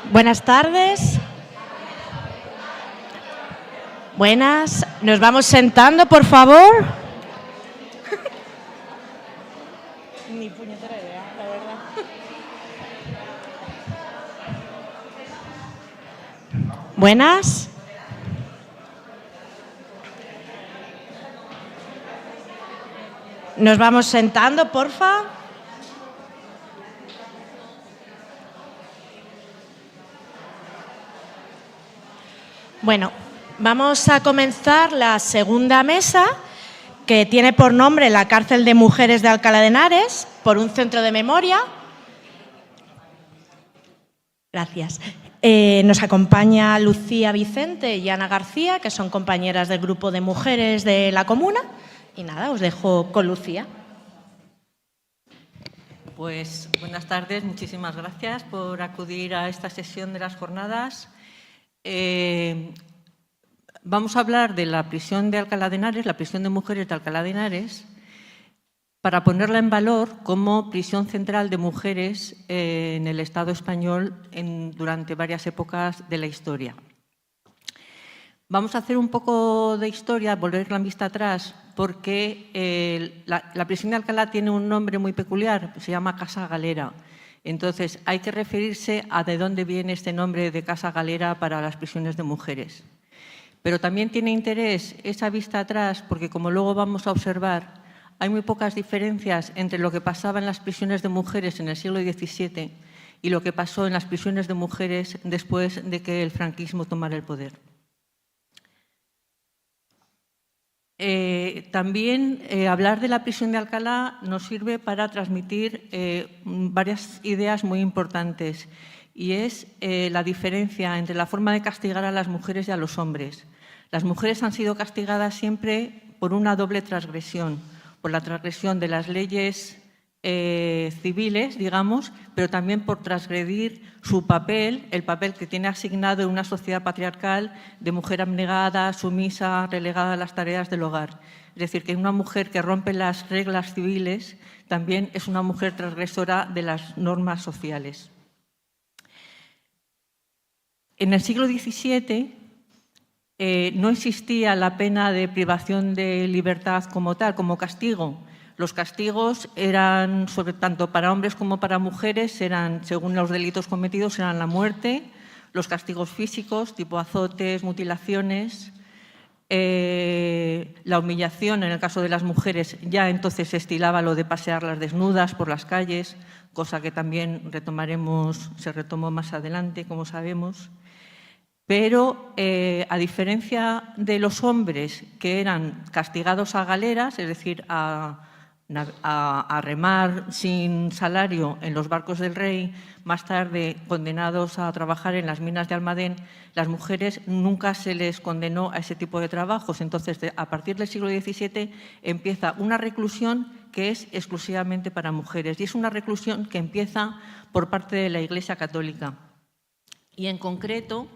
Buenas tardes. Buenas. Nos vamos sentando, por favor. Ni puñetera idea, la verdad. Buenas. Nos vamos sentando, porfa. Bueno, vamos a comenzar la segunda mesa, que tiene por nombre la Cárcel de Mujeres de Alcalá de Henares, por un centro de memoria. Gracias. Nos acompaña Lucía Vicente y Ana García, que son compañeras del grupo de mujeres de la comuna. Y nada, os dejo con Lucía. Pues buenas tardes, muchísimas gracias por acudir a esta sesión de las jornadas. Vamos a hablar de la prisión de Alcalá de Henares, la prisión de mujeres de Alcalá de Henares, para ponerla en valor como prisión central de mujeres en el Estado español durante varias épocas de la historia. Vamos a hacer un poco de historia, volver la vista atrás, porque la prisión de Alcalá tiene un nombre muy peculiar, se llama Casa Galera. Entonces, hay que referirse a de dónde viene este nombre de Casa Galera para las prisiones de mujeres. Pero también tiene interés esa vista atrás, porque como luego vamos a observar, hay muy pocas diferencias entre lo que pasaba en las prisiones de mujeres en el siglo XVII y lo que pasó en las prisiones de mujeres después de que el franquismo tomara el poder. También hablar de la prisión de Alcalá nos sirve para transmitir varias ideas muy importantes, y es la diferencia entre la forma de castigar a las mujeres y a los hombres. Las mujeres han sido castigadas siempre por una doble transgresión, por la transgresión de las leyes civiles, digamos, pero también por transgredir su papel, el papel que tiene asignado en una sociedad patriarcal de mujer abnegada, sumisa, relegada a las tareas del hogar. Es decir, que una mujer que rompe las reglas civiles también es una mujer transgresora de las normas sociales. En el siglo XVII no existía la pena de privación de libertad como tal, como castigo. Los castigos eran, tanto para hombres como para mujeres, eran, según los delitos cometidos, eran la muerte, los castigos físicos, tipo azotes, mutilaciones, la humillación. En el caso de las mujeres ya entonces se estilaba lo de pasearlas desnudas por las calles, cosa que también se retomó más adelante, como sabemos. Pero, a diferencia de los hombres que eran castigados a galeras, es decir, a remar sin salario en los barcos del rey, más tarde condenados a trabajar en las minas de Almadén, las mujeres nunca se les condenó a ese tipo de trabajos. Entonces, a partir del siglo XVII empieza una reclusión que es exclusivamente para mujeres, y es una reclusión que empieza por parte de la Iglesia Católica. Y en concreto,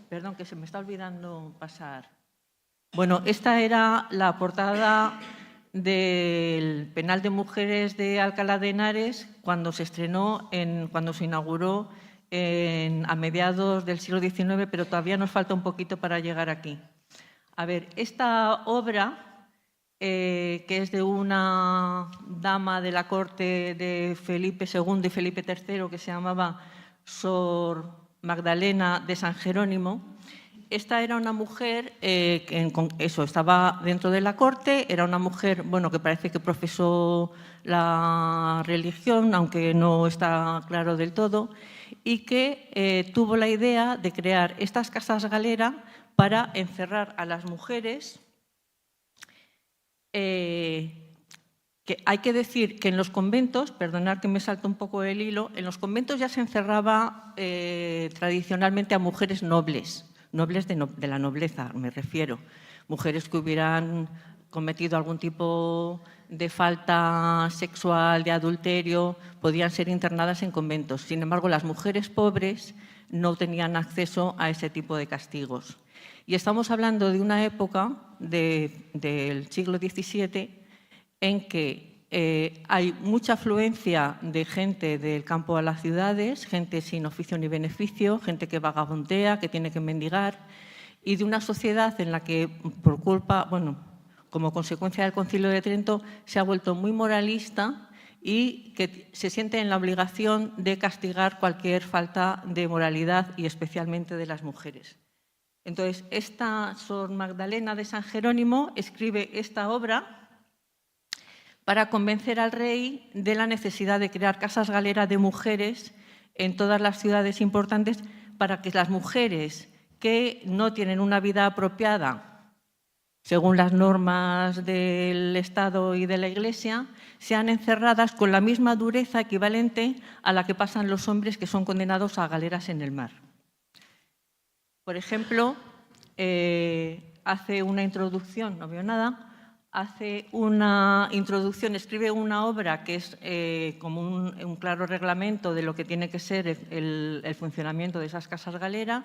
perdón, que se me está olvidando pasar. Bueno, esta era la portada del Penal de Mujeres de Alcalá de Henares cuando se estrenó, cuando se inauguró a mediados del siglo XIX, pero todavía nos falta un poquito para llegar aquí. A ver, esta obra, que es de una dama de la corte de Felipe II y Felipe III, que se llamaba Sor Magdalena de San Jerónimo. Esta era una mujer que estaba dentro de la corte, era una mujer que parece que profesó la religión, aunque no está claro del todo, y que tuvo la idea de crear estas casas galera para encerrar a las mujeres. Que hay que decir que en los conventos, perdonad que me salto un poco el hilo, en los conventos ya se encerraba tradicionalmente a mujeres nobles de la nobleza, me refiero. Mujeres que hubieran cometido algún tipo de falta sexual, de adulterio, podían ser internadas en conventos. Sin embargo, las mujeres pobres no tenían acceso a ese tipo de castigos. Y estamos hablando de una época del siglo XVII en que hay mucha afluencia de gente del campo a las ciudades, gente sin oficio ni beneficio, gente que vagabundea, que tiene que mendigar, y de una sociedad en la que, por culpa, bueno, como consecuencia del Concilio de Trento, se ha vuelto muy moralista y que se siente en la obligación de castigar cualquier falta de moralidad y especialmente de las mujeres. Entonces, esta Sor Magdalena de San Jerónimo escribe esta obra para convencer al rey de la necesidad de crear casas galera de mujeres en todas las ciudades importantes para que las mujeres que no tienen una vida apropiada según las normas del Estado y de la Iglesia, sean encerradas con la misma dureza equivalente a la que pasan los hombres que son condenados a galeras en el mar. Por ejemplo, hace una introducción, no veo nada, hace una introducción, escribe una obra que es como un claro reglamento de lo que tiene que ser el funcionamiento de esas casas galeras,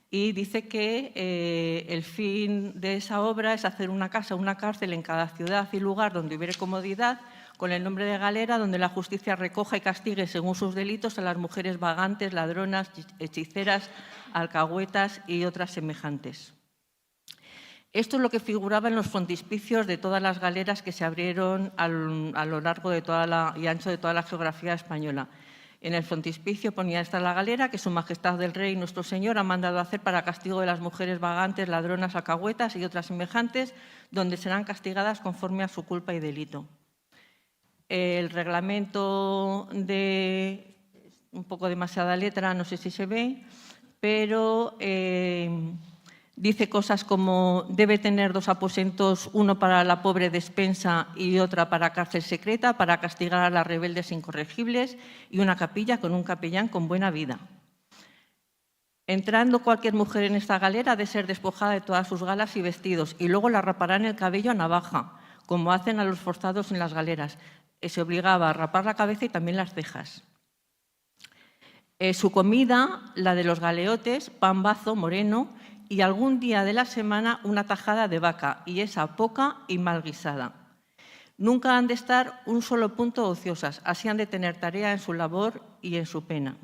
y dice que el fin de esa obra es hacer una casa, una cárcel en cada ciudad y lugar donde hubiere comodidad, con el nombre de galera, donde la justicia recoja y castigue según sus delitos a las mujeres vagantes, ladronas, hechiceras, alcahuetas y otras semejantes. Esto es lo que figuraba en los frontispicios de todas las galeras que se abrieron a lo largo de y ancho de toda la geografía española. En el frontispicio ponía: esta la galera que Su Majestad el Rey nuestro Señor ha mandado hacer para castigo de las mujeres vagantes, ladronas, alcahuetas y otras semejantes, donde serán castigadas conforme a su culpa y delito. El reglamento de un poco demasiada letra, no sé si se ve, pero dice cosas como: debe tener 2 aposentos, uno para la pobre despensa y otra para cárcel secreta, para castigar a las rebeldes incorregibles, y una capilla con un capellán con buena vida. Entrando cualquier mujer en esta galera ha de ser despojada de todas sus galas y vestidos, y luego la raparán el cabello a navaja, como hacen a los forzados en las galeras. Se obligaba a rapar la cabeza y también las cejas. Su comida, la de los galeotes, pan bazo, moreno, y algún día de la semana una tajada de vaca, y esa poca y mal guisada. Nunca han de estar un solo punto ociosas, así han de tener tarea en su labor y en su pena.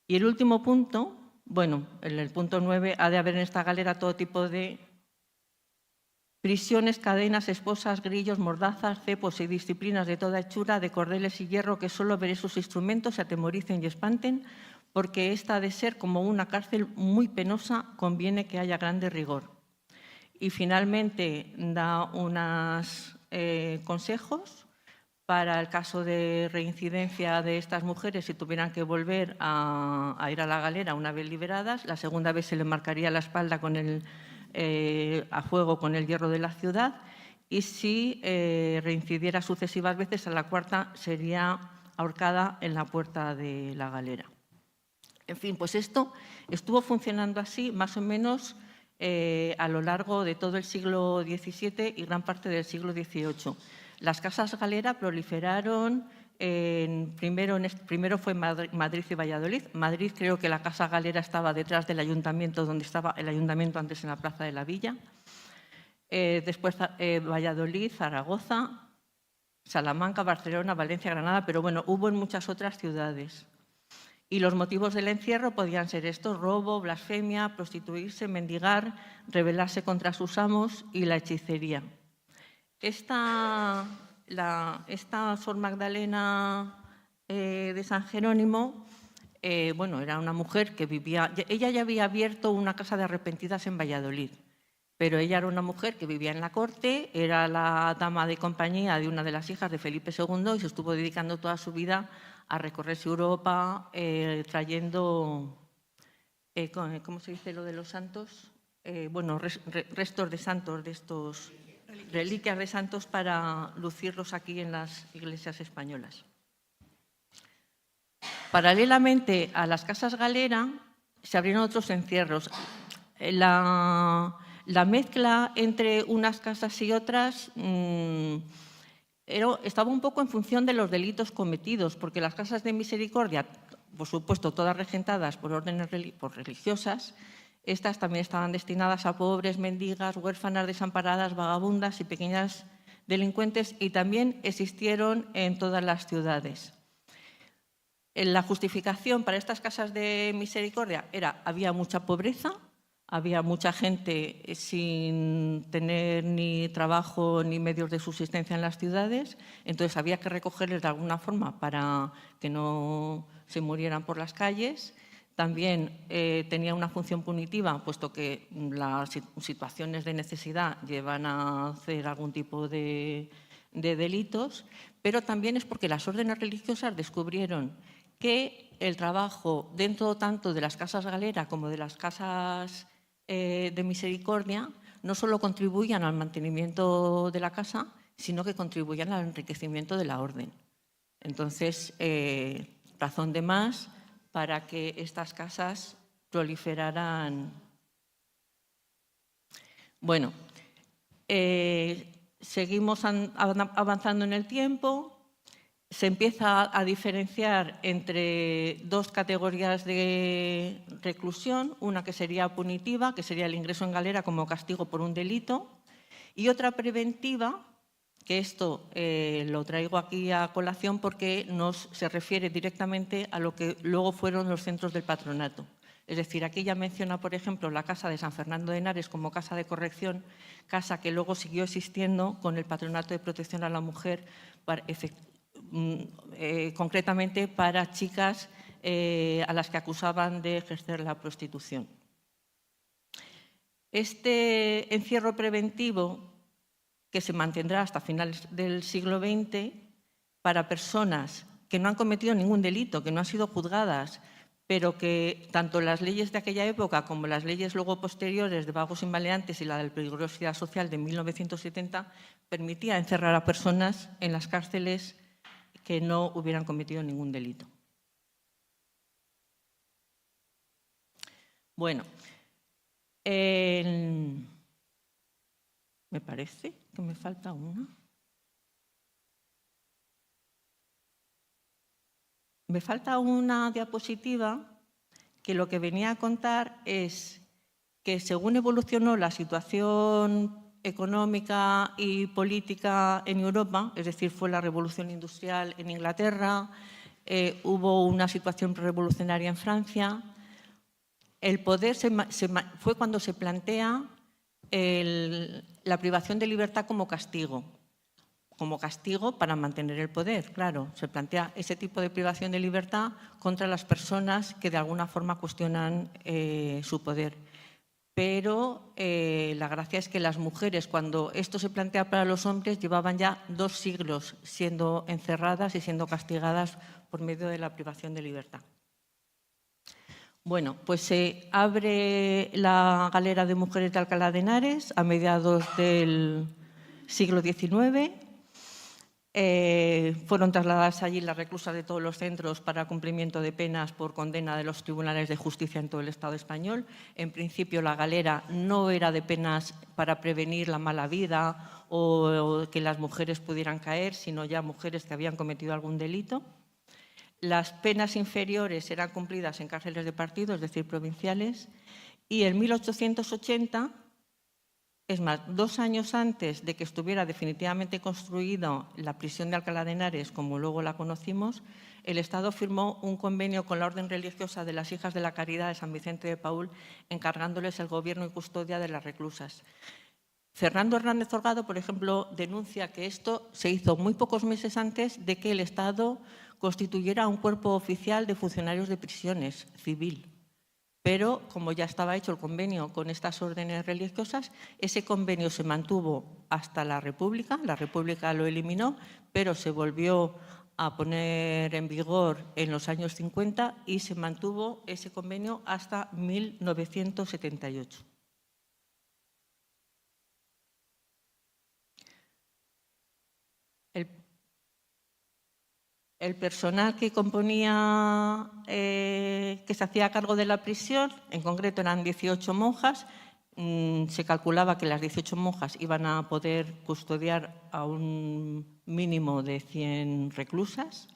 Y el último punto, bueno, en el punto 9, ha de haber en esta galera todo tipo de prisiones, cadenas, esposas, grillos, mordazas, cepos y disciplinas de toda hechura, de cordeles y hierro, que solo ver esos instrumentos se atemoricen y espanten, porque esta ha de ser como una cárcel muy penosa, conviene que haya grande rigor. Y finalmente da unos consejos para el caso de reincidencia de estas mujeres si tuvieran que volver a ir a la galera una vez liberadas. La segunda vez se le marcaría la espalda con a fuego con el hierro de la ciudad, y si reincidiera sucesivas veces, a la cuarta sería ahorcada en la puerta de la galera. En fin, pues esto estuvo funcionando así más o menos a lo largo de todo el siglo XVII y gran parte del siglo XVIII. Las casas galera proliferaron, primero fue Madrid y Valladolid. Madrid, creo que la casa galera estaba detrás del ayuntamiento, donde estaba el ayuntamiento antes, en la Plaza de la Villa. Después Valladolid, Zaragoza, Salamanca, Barcelona, Valencia, Granada, pero bueno, hubo en muchas otras ciudades. Y los motivos del encierro podían ser estos: robo, blasfemia, prostituirse, mendigar, rebelarse contra sus amos y la hechicería. Esta Sor Magdalena de San Jerónimo, bueno, era una mujer que vivía... Ella ya había abierto una casa de arrepentidas en Valladolid, pero ella era una mujer que vivía en la corte, era la dama de compañía de una de las hijas de Felipe II y se estuvo dedicando toda su vida a recorrerse Europa trayendo, ¿cómo se dice lo de los santos? Bueno, restos de santos, de estos reliquias de santos, para lucirlos aquí en las iglesias españolas. Paralelamente a las casas galera se abrieron otros encierros. La mezcla entre unas casas y otras estaba un poco en función de los delitos cometidos, porque las casas de misericordia, por supuesto, todas regentadas por órdenes religiosas, estas también estaban destinadas a pobres, mendigas, huérfanas, desamparadas, vagabundas y pequeñas delincuentes y también existieron en todas las ciudades. La justificación para estas casas de misericordia era: había mucha pobreza, había mucha gente sin tener ni trabajo ni medios de subsistencia en las ciudades, entonces había que recogerles de alguna forma para que no se murieran por las calles. También tenía una función punitiva, puesto que las situaciones de necesidad llevan a hacer algún tipo de delitos, pero también es porque las órdenes religiosas descubrieron que el trabajo dentro tanto de las casas galera como de las casas de misericordia no solo contribuían al mantenimiento de la casa, sino que contribuían al enriquecimiento de la orden. Entonces, razón de más para que estas casas proliferaran. Bueno, seguimos avanzando en el tiempo. Se empieza a diferenciar entre dos categorías de reclusión, una que sería punitiva, que sería el ingreso en galera como castigo por un delito, y otra preventiva, que esto lo traigo aquí a colación porque se refiere directamente a lo que luego fueron los centros del patronato. Es decir, aquí ya menciona, por ejemplo, la Casa de San Fernando de Henares como casa de corrección, casa que luego siguió existiendo con el Patronato de Protección a la Mujer, concretamente para chicas a las que acusaban de ejercer la prostitución. Este encierro preventivo, que se mantendrá hasta finales del siglo XX, para personas que no han cometido ningún delito, que no han sido juzgadas, pero que tanto las leyes de aquella época como las leyes luego posteriores de vagos y maleantes y la de peligrosidad social de 1970 permitía encerrar a personas en las cárceles que no hubieran cometido ningún delito. Bueno, me parece que me falta una. Me falta una diapositiva que lo que venía a contar es que según evolucionó la situación económica y política en Europa, es decir, fue la revolución industrial en Inglaterra, hubo una situación revolucionaria en Francia, el poder fue cuando se plantea la privación de libertad como castigo para mantener el poder. Claro, se plantea ese tipo de privación de libertad contra las personas que de alguna forma cuestionan su poder. Pero la gracia es que las mujeres, cuando esto se plantea para los hombres, llevaban ya 2 siglos siendo encerradas y siendo castigadas por medio de la privación de libertad. Bueno, pues se abre la galera de mujeres de Alcalá de Henares a mediados del siglo XIX. Fueron trasladadas allí las reclusas de todos los centros para cumplimiento de penas por condena de los tribunales de justicia en todo el Estado español. En principio, la galera no era de penas para prevenir la mala vida o que las mujeres pudieran caer, sino ya mujeres que habían cometido algún delito. Las penas inferiores eran cumplidas en cárceles de partido, es decir, provinciales, y en 1880, es más, 2 años antes de que estuviera definitivamente construida la prisión de Alcalá de Henares, como luego la conocimos, el Estado firmó un convenio con la Orden Religiosa de las Hijas de la Caridad de San Vicente de Paúl, encargándoles el gobierno y custodia de las reclusas. Fernando Hernández Holgado, por ejemplo, denuncia que esto se hizo muy pocos meses antes de que el Estado constituyera un cuerpo oficial de funcionarios de prisiones civil. Pero, como ya estaba hecho el convenio con estas órdenes religiosas, ese convenio se mantuvo hasta la República lo eliminó, pero se volvió a poner en vigor en los años 50 y se mantuvo ese convenio hasta 1978. El personal que componía, que se hacía cargo de la prisión, en concreto eran 18 monjas. Se calculaba que las 18 monjas iban a poder custodiar a un mínimo de 100 reclusas.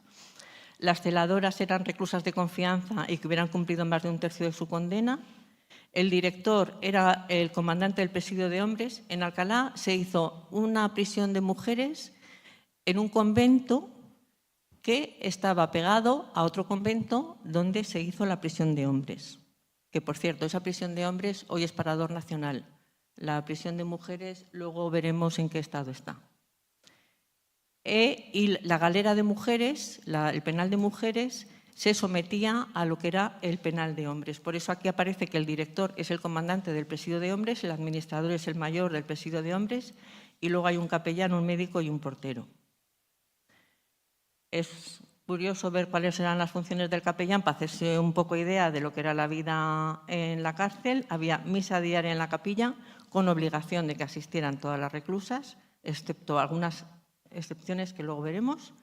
Las celadoras eran reclusas de confianza y que hubieran cumplido más de 1/3 de su condena. El director era el comandante del presidio de hombres. En Alcalá se hizo una prisión de mujeres en un convento que estaba pegado a otro convento donde se hizo la prisión de hombres. Que, por cierto, esa prisión de hombres hoy es parador nacional. La prisión de mujeres luego veremos en qué estado está. Y la galera de mujeres, el penal de mujeres, se sometía a lo que era el penal de hombres. Por eso aquí aparece que el director es el comandante del presidio de hombres, el administrador es el mayor del presidio de hombres y luego hay un capellán, un médico y un portero. Es curioso ver cuáles eran las funciones del capellán para hacerse un poco idea de lo que era la vida en la cárcel. Había misa diaria en la capilla con obligación de que asistieran todas las reclusas, excepto algunas excepciones que luego veremos.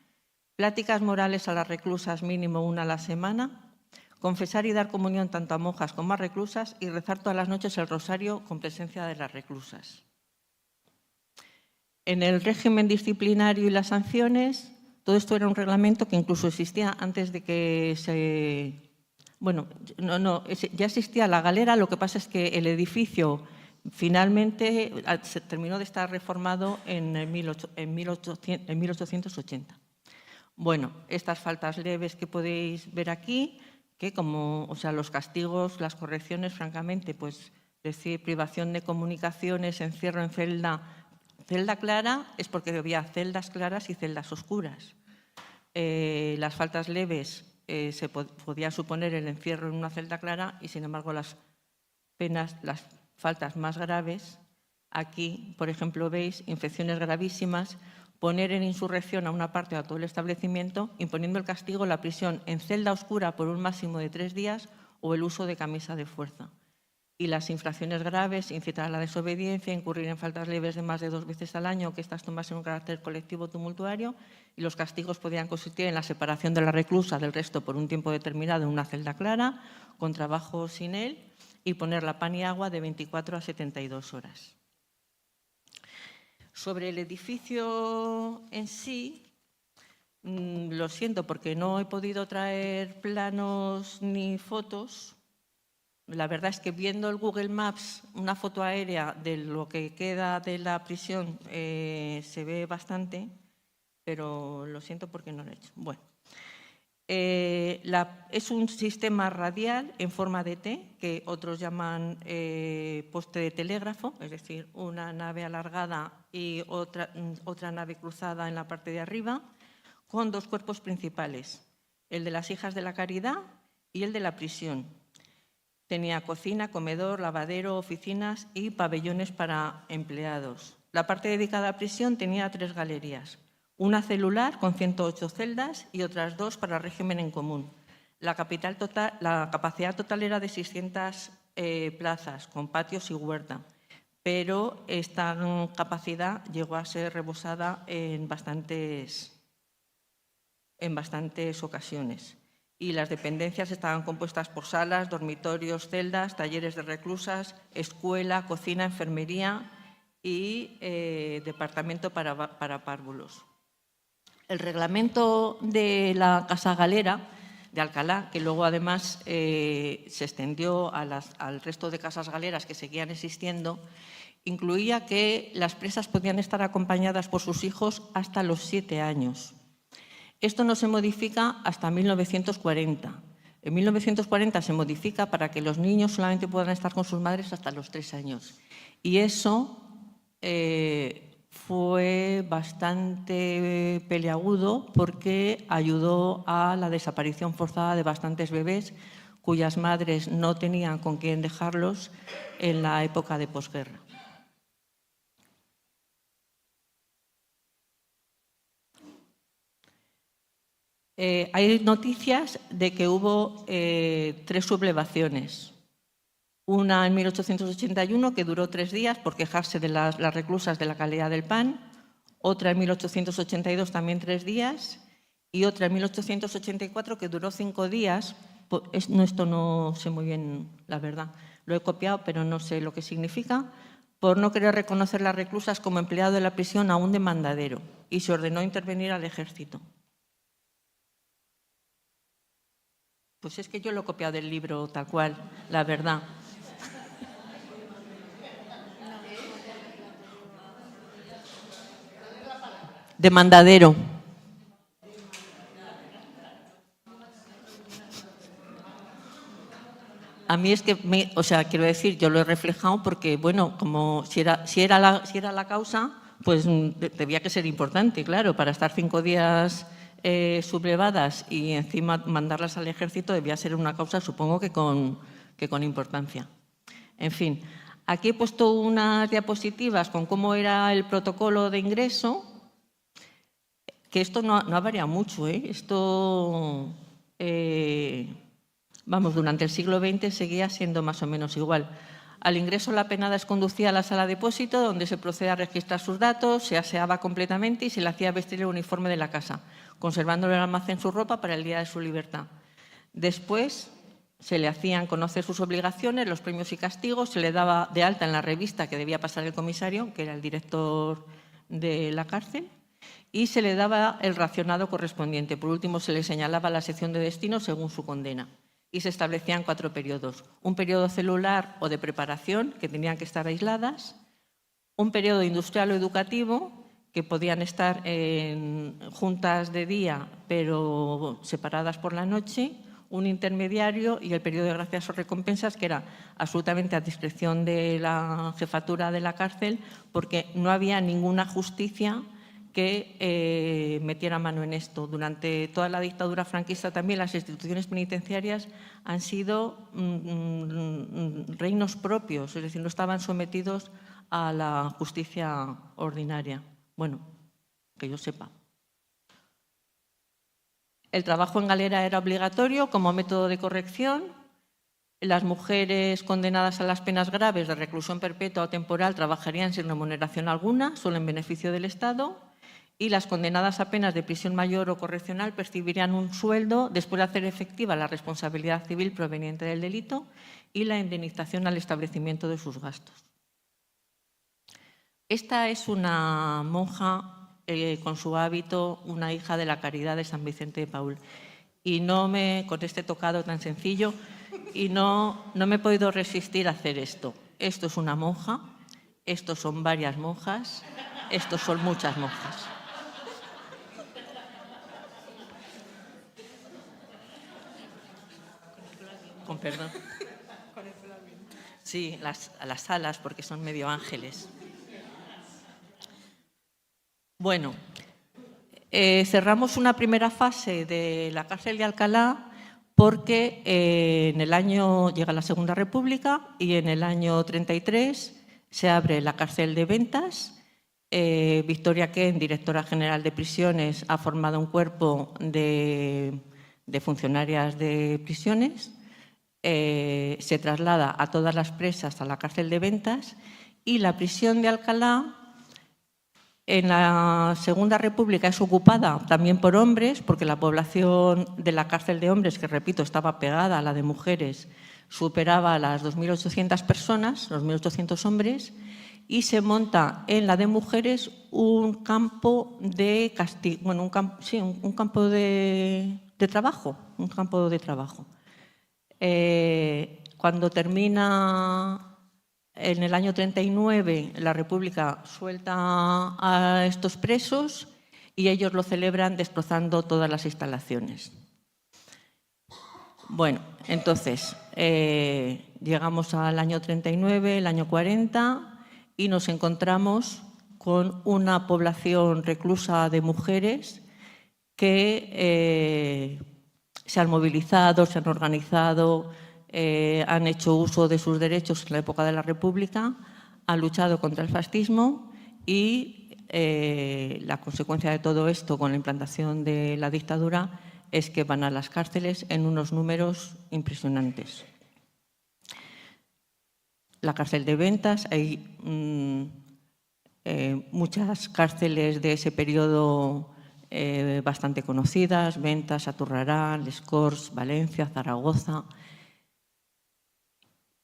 Pláticas morales a las reclusas mínimo una a la semana. Confesar y dar comunión tanto a monjas como a reclusas y rezar todas las noches el rosario con presencia de las reclusas. En el régimen disciplinario y las sanciones, todo esto era un reglamento que incluso existía antes de que se... Bueno, ya existía la galera, lo que pasa es que el edificio finalmente se terminó de estar reformado en 1880. Bueno, estas faltas leves que podéis ver aquí, que los castigos, las correcciones, francamente, pues decir privación de comunicaciones, encierro en celda clara, es porque había celdas claras y celdas oscuras. Las faltas leves se podía suponer el encierro en una celda clara y, sin embargo, las faltas más graves, aquí, por ejemplo, veis infecciones gravísimas, poner en insurrección a una parte o a todo el establecimiento, imponiendo el castigo la prisión en celda oscura por un máximo de 3 días o el uso de camisa de fuerza. Y las infracciones graves, incitar a la desobediencia, incurrir en faltas leves de más de 2 veces al año, que estas tomasen un carácter colectivo tumultuario, y los castigos podían consistir en la separación de la reclusa del resto por un tiempo determinado en una celda clara, con trabajo sin él, y ponerla pan y agua de 24 a 72 horas. Sobre el edificio en sí, lo siento porque no he podido traer planos ni fotos. La verdad es que viendo el Google Maps, una foto aérea de lo que queda de la prisión se ve bastante, pero lo siento porque no lo he hecho. Bueno, es un sistema radial en forma de T, que otros llaman poste de telégrafo, es decir, una nave alargada y otra nave cruzada en la parte de arriba, con 2 cuerpos principales, el de las Hijas de la Caridad y el de la prisión. Tenía cocina, comedor, lavadero, oficinas y pabellones para empleados. La parte dedicada a la prisión tenía 3 galerías. Una celular con 108 celdas y otras 2 para régimen en común. La capacidad total era de 600 plazas, con patios y huerta, pero esta capacidad llegó a ser rebosada en bastantes ocasiones. Y las dependencias estaban compuestas por salas, dormitorios, celdas, talleres de reclusas, escuela, cocina, enfermería y departamento para párvulos. El reglamento de la Casa Galera de Alcalá, que luego además se extendió al resto de casas galeras que seguían existiendo, incluía que las presas podían estar acompañadas por sus hijos hasta los 7 años. Esto no se modifica hasta 1940. En 1940 se modifica para que los niños solamente puedan estar con sus madres hasta los 3 años. Y eso fue bastante peliagudo porque ayudó a la desaparición forzada de bastantes bebés cuyas madres no tenían con quién dejarlos en la época de posguerra. Hay noticias de que hubo 3 sublevaciones. Una en 1881 que duró 3 días por quejarse de las reclusas de la calidad del pan. Otra en 1882 también 3 días. Y otra en 1884 que duró 5 días. Esto no sé muy bien la verdad. Lo he copiado pero no sé lo que significa. Por no querer reconocer las reclusas como empleado de la prisión a un demandadero. Y se ordenó intervenir al ejército. Pues es que yo lo he copiado del libro tal cual, la verdad. Demandadero. A mí es que, quiero decir, yo lo he reflejado porque, bueno, como si era la causa, pues debía que ser importante, claro, para estar 5 días sublevadas y encima mandarlas al ejército debía ser una causa, supongo que con importancia. En fin, aquí he puesto unas diapositivas con cómo era el protocolo de ingreso, que esto no ha variado mucho, ¿eh? Esto... durante el siglo XX seguía siendo más o menos igual. Al ingreso, la penada es conducida a la sala de depósito, donde se procede a registrar sus datos, se aseaba completamente y se le hacía vestir el uniforme de la casa, conservando en el almacén su ropa para el día de su libertad. Después se le hacían conocer sus obligaciones, los premios y castigos, se le daba de alta en la revista que debía pasar el comisario, que era el director de la cárcel, y se le daba el racionado correspondiente. Por último, se le señalaba la sección de destino según su condena. Y se establecían 4 periodos. Un periodo celular o de preparación, que tenían que estar aisladas. Un periodo industrial o educativo, que podían estar en juntas de día, pero separadas por la noche. Un intermediario y el periodo de gracias o recompensas, que era absolutamente a discreción de la jefatura de la cárcel, porque no había ninguna justicia que metiera mano en esto. Durante toda la dictadura franquista también las instituciones penitenciarias han sido reinos propios, es decir, no estaban sometidos a la justicia ordinaria. Bueno, que yo sepa. El trabajo en galera era obligatorio como método de corrección. Las mujeres condenadas a las penas graves de reclusión perpetua o temporal trabajarían sin remuneración alguna, solo en beneficio del Estado. Y las condenadas a penas de prisión mayor o correccional percibirían un sueldo después de hacer efectiva la responsabilidad civil proveniente del delito y la indemnización al establecimiento de sus gastos. Esta es una monja con su hábito, una hija de la Caridad de San Vicente de Paúl. Y con este tocado tan sencillo, y no me he podido resistir a hacer esto. Esto es una monja, estos son varias monjas, estos son muchas monjas. Con perdón. Sí, las alas, porque son medio ángeles. Bueno, cerramos una primera fase de la cárcel de Alcalá porque en el año llega la Segunda República y en el año 33 se abre la cárcel de Ventas. Victoria Ken, directora general de prisiones, ha formado un cuerpo de funcionarias de prisiones. Se traslada a todas las presas a la cárcel de Ventas y la prisión de Alcalá en la Segunda República es ocupada también por hombres, porque la población de la cárcel de hombres, que repito, estaba pegada a la de mujeres, superaba las 2.800 personas, los 1.800 hombres, y se monta en la de mujeres un campo de castigo, bueno, un campo de trabajo, un campo de trabajo. Cuando termina en el año 39, la República suelta a estos presos y ellos lo celebran destrozando todas las instalaciones. Bueno, entonces, llegamos al año 39, el año 40, y nos encontramos con una población reclusa de mujeres que se han movilizado, se han organizado, han hecho uso de sus derechos en la época de la República, han luchado contra el fascismo y la consecuencia de todo esto con la implantación de la dictadura es que van a las cárceles en unos números impresionantes. La cárcel de Ventas, hay muchas cárceles de ese periodo bastante conocidas, Ventas, Aturrarán, Les Corts, Valencia, Zaragoza.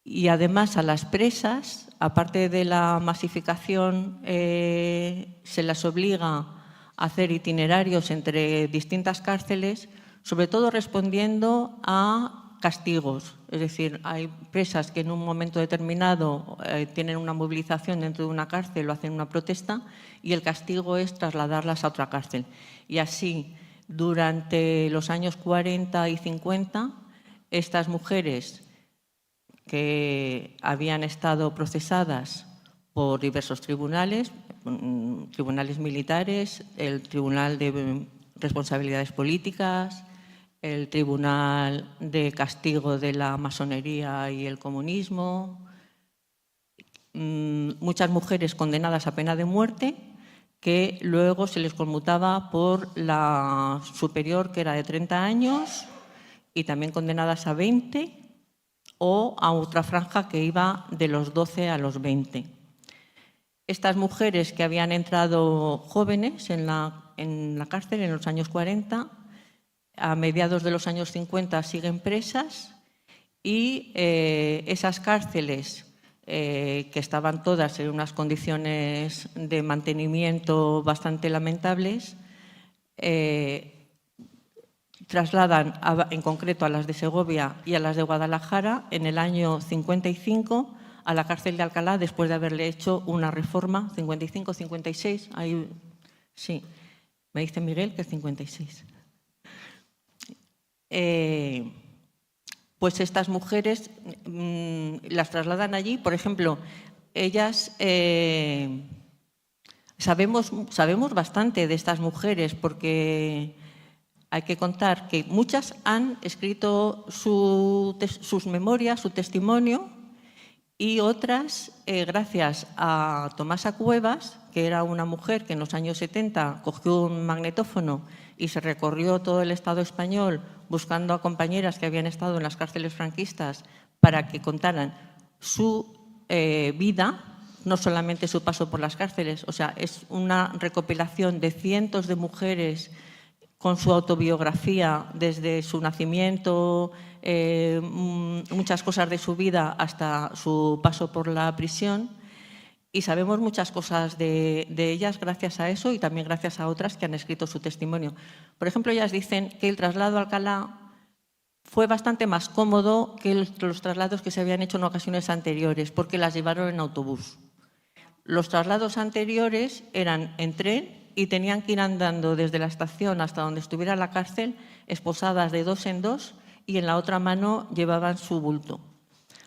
Y además a las presas, aparte de la masificación, se las obliga a hacer itinerarios entre distintas cárceles, sobre todo respondiendo a castigos. Es decir, hay presas que en un momento determinado tienen una movilización dentro de una cárcel o hacen una protesta y el castigo es trasladarlas a otra cárcel. Y así, durante los años 40 y 50, estas mujeres que habían estado procesadas por diversos tribunales, tribunales militares, el Tribunal de Responsabilidades Políticas, el Tribunal de Castigo de la Masonería y el Comunismo, muchas mujeres condenadas a pena de muerte que luego se les conmutaba por la superior, que era de 30 años, y también condenadas a 20, o a otra franja que iba de los 12 a los 20. Estas mujeres que habían entrado jóvenes en la cárcel en los años 40, a mediados de los años 50 siguen presas y esas cárceles que estaban todas en unas condiciones de mantenimiento bastante lamentables, trasladan en concreto a las de Segovia y a las de Guadalajara en el año 55 a la cárcel de Alcalá después de haberle hecho una reforma, 55-56, ahí sí, me dice Miguel que es 56. Pues estas mujeres las trasladan allí. Por ejemplo, ellas, sabemos bastante de estas mujeres porque hay que contar que muchas han escrito sus memorias, su testimonio, y otras, gracias a Tomasa Cuevas, que era una mujer que en los años 70 cogió un magnetófono y se recorrió todo el Estado español buscando a compañeras que habían estado en las cárceles franquistas para que contaran su vida, no solamente su paso por las cárceles. O sea, es una recopilación de cientos de mujeres con su autobiografía desde su nacimiento, muchas cosas de su vida hasta su paso por la prisión. Y sabemos muchas cosas de ellas gracias a eso y también gracias a otras que han escrito su testimonio. Por ejemplo, ellas dicen que el traslado a Alcalá fue bastante más cómodo que los traslados que se habían hecho en ocasiones anteriores, porque las llevaron en autobús. Los traslados anteriores eran en tren y tenían que ir andando desde la estación hasta donde estuviera la cárcel, esposadas de dos en dos, y en la otra mano llevaban su bulto.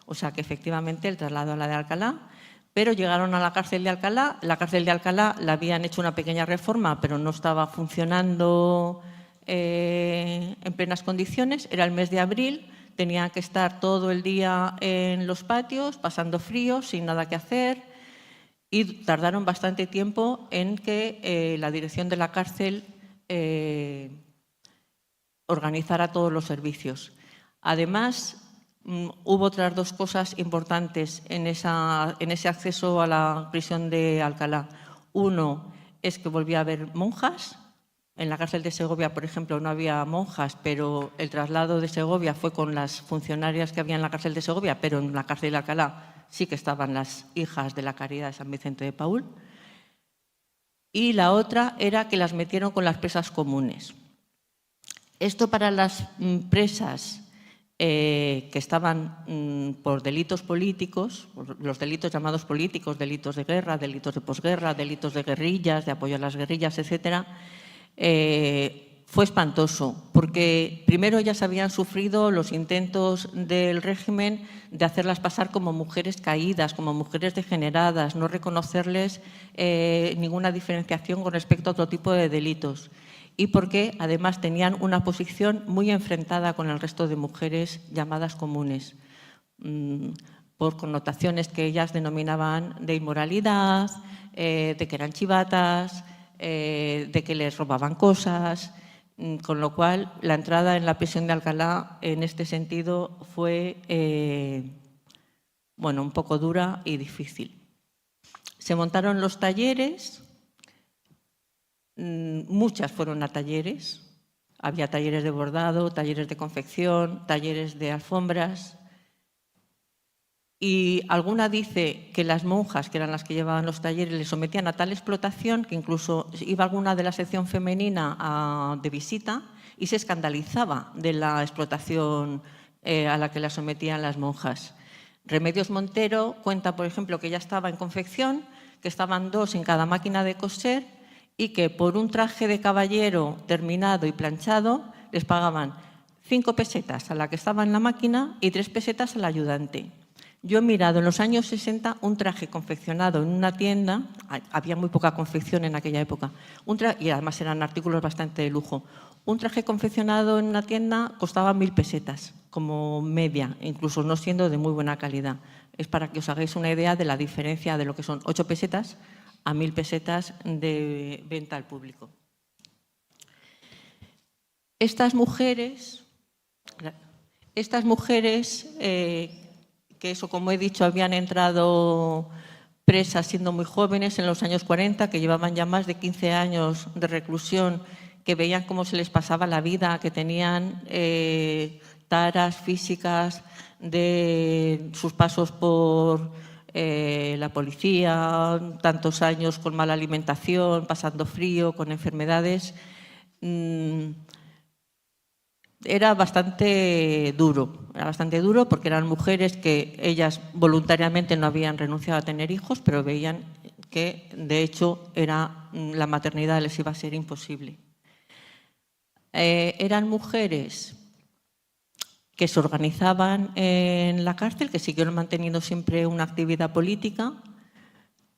O sea que efectivamente el traslado a la de Alcalá. Pero llegaron a la cárcel de Alcalá. La cárcel de Alcalá la habían hecho una pequeña reforma, pero no estaba funcionando en plenas condiciones. Era el mes de abril, tenían que estar todo el día en los patios, pasando frío, sin nada que hacer, y tardaron bastante tiempo en que la dirección de la cárcel organizara todos los servicios. Además, hubo otras dos cosas importantes en ese acceso a la prisión de Alcalá. Uno es que volvía a haber monjas. En la cárcel de Segovia, por ejemplo, no había monjas, pero el traslado de Segovia fue con las funcionarias que había en la cárcel de Segovia, pero en la cárcel de Alcalá sí que estaban las hijas de la Caridad de San Vicente de Paúl. Y la otra era que las metieron con las presas comunes. Esto para las presas que estaban por delitos políticos, los delitos llamados políticos, delitos de guerra, delitos de posguerra, delitos de guerrillas, de apoyo a las guerrillas, etcétera, fue espantoso, porque primero ellas habían sufrido los intentos del régimen de hacerlas pasar como mujeres caídas, como mujeres degeneradas, no reconocerles ninguna diferenciación con respecto a otro tipo de delitos. Y porque además tenían una posición muy enfrentada con el resto de mujeres llamadas comunes, por connotaciones que ellas denominaban de inmoralidad, de que eran chivatas, de que les robaban cosas, con lo cual la entrada en la prisión de Alcalá en este sentido fue bueno, un poco dura y difícil. Se montaron los talleres. Muchas fueron a talleres, había talleres de bordado, talleres de confección, talleres de alfombras, y alguna dice que las monjas, que eran las que llevaban los talleres, les sometían a tal explotación que incluso iba alguna de la sección femenina de visita y se escandalizaba de la explotación a la que la sometían las monjas. Remedios Montero cuenta, por ejemplo, que ella estaba en confección, que estaban 2 en cada máquina de coser y que por un traje de caballero terminado y planchado les pagaban 5 pesetas a la que estaba en la máquina y 3 pesetas al ayudante. Yo he mirado en los años 60 un traje confeccionado en una tienda, había muy poca confección en aquella época, y además eran artículos bastante de lujo. Un traje confeccionado en una tienda costaba 1000 pesetas, como media, incluso no siendo de muy buena calidad. Es para que os hagáis una idea de la diferencia de lo que son 8 pesetas a 1000 pesetas de venta al público. Estas mujeres que eso, como he dicho, habían entrado presas siendo muy jóvenes en los años 40, que llevaban ya más de 15 años de reclusión, que veían cómo se les pasaba la vida, que tenían taras físicas de sus pasos por la policía, tantos años con mala alimentación, pasando frío, con enfermedades. Era bastante duro porque eran mujeres que ellas voluntariamente no habían renunciado a tener hijos, pero veían que, de hecho, la maternidad les iba a ser imposible. Eran mujeres que se organizaban en la cárcel, que siguieron manteniendo siempre una actividad política.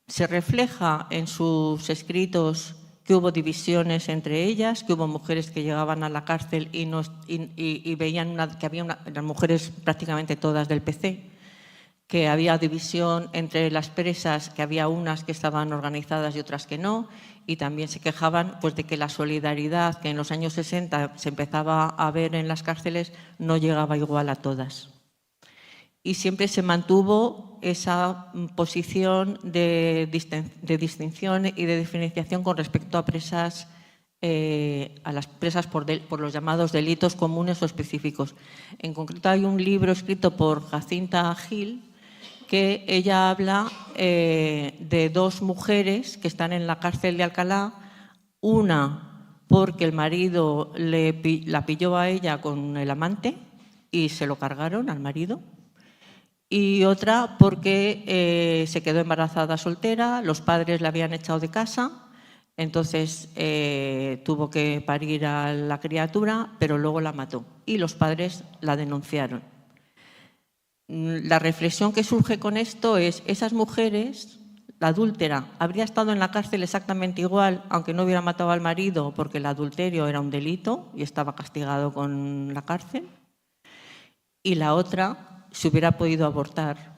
Se refleja en sus escritos que hubo divisiones entre ellas, que hubo mujeres que llegaban a la cárcel y veían que eran mujeres prácticamente todas del PC, que había división entre las presas, que había unas que estaban organizadas y otras que no, y también se quejaban pues, de que la solidaridad que en los años 60 se empezaba a ver en las cárceles no llegaba igual a todas. Y siempre se mantuvo esa posición de distinción y de diferenciación con respecto a las presas por los llamados delitos comunes o específicos. En concreto hay un libro escrito por Jacinta Gil que ella habla de 2 mujeres que están en la cárcel de Alcalá, una porque el marido la pilló a ella con el amante y se lo cargaron al marido, y otra porque se quedó embarazada soltera, los padres la habían echado de casa, entonces tuvo que parir a la criatura, pero luego la mató y los padres la denunciaron. La reflexión que surge con esto es, esas mujeres, la adúltera, habría estado en la cárcel exactamente igual, aunque no hubiera matado al marido, porque el adulterio era un delito y estaba castigado con la cárcel, y la otra, si hubiera podido abortar,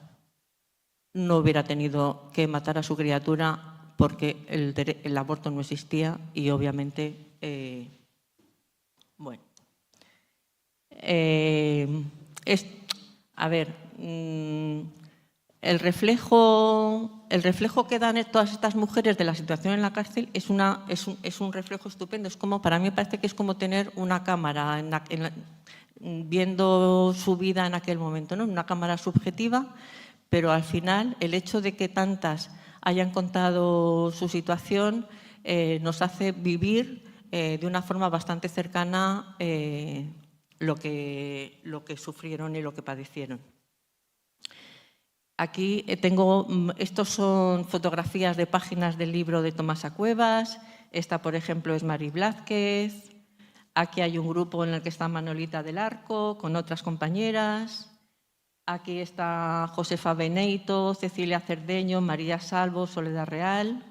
no hubiera tenido que matar a su criatura porque el aborto no existía y obviamente, bueno. El reflejo que dan todas estas mujeres de la situación en la cárcel es un reflejo estupendo. Es como, para mí me parece que es como tener una cámara viendo su vida en aquel momento, ¿no? Una cámara subjetiva, pero al final el hecho de que tantas hayan contado su situación nos hace vivir de una forma bastante cercana lo que sufrieron y lo que padecieron. Aquí estos son fotografías de páginas del libro de Tomasa Cuevas. Esta, por ejemplo, es Mari Blázquez. Aquí hay un grupo en el que está Manolita del Arco con otras compañeras. Aquí está Josefa Beneito, Cecilia Cerdeño, María Salvo, Soledad Real.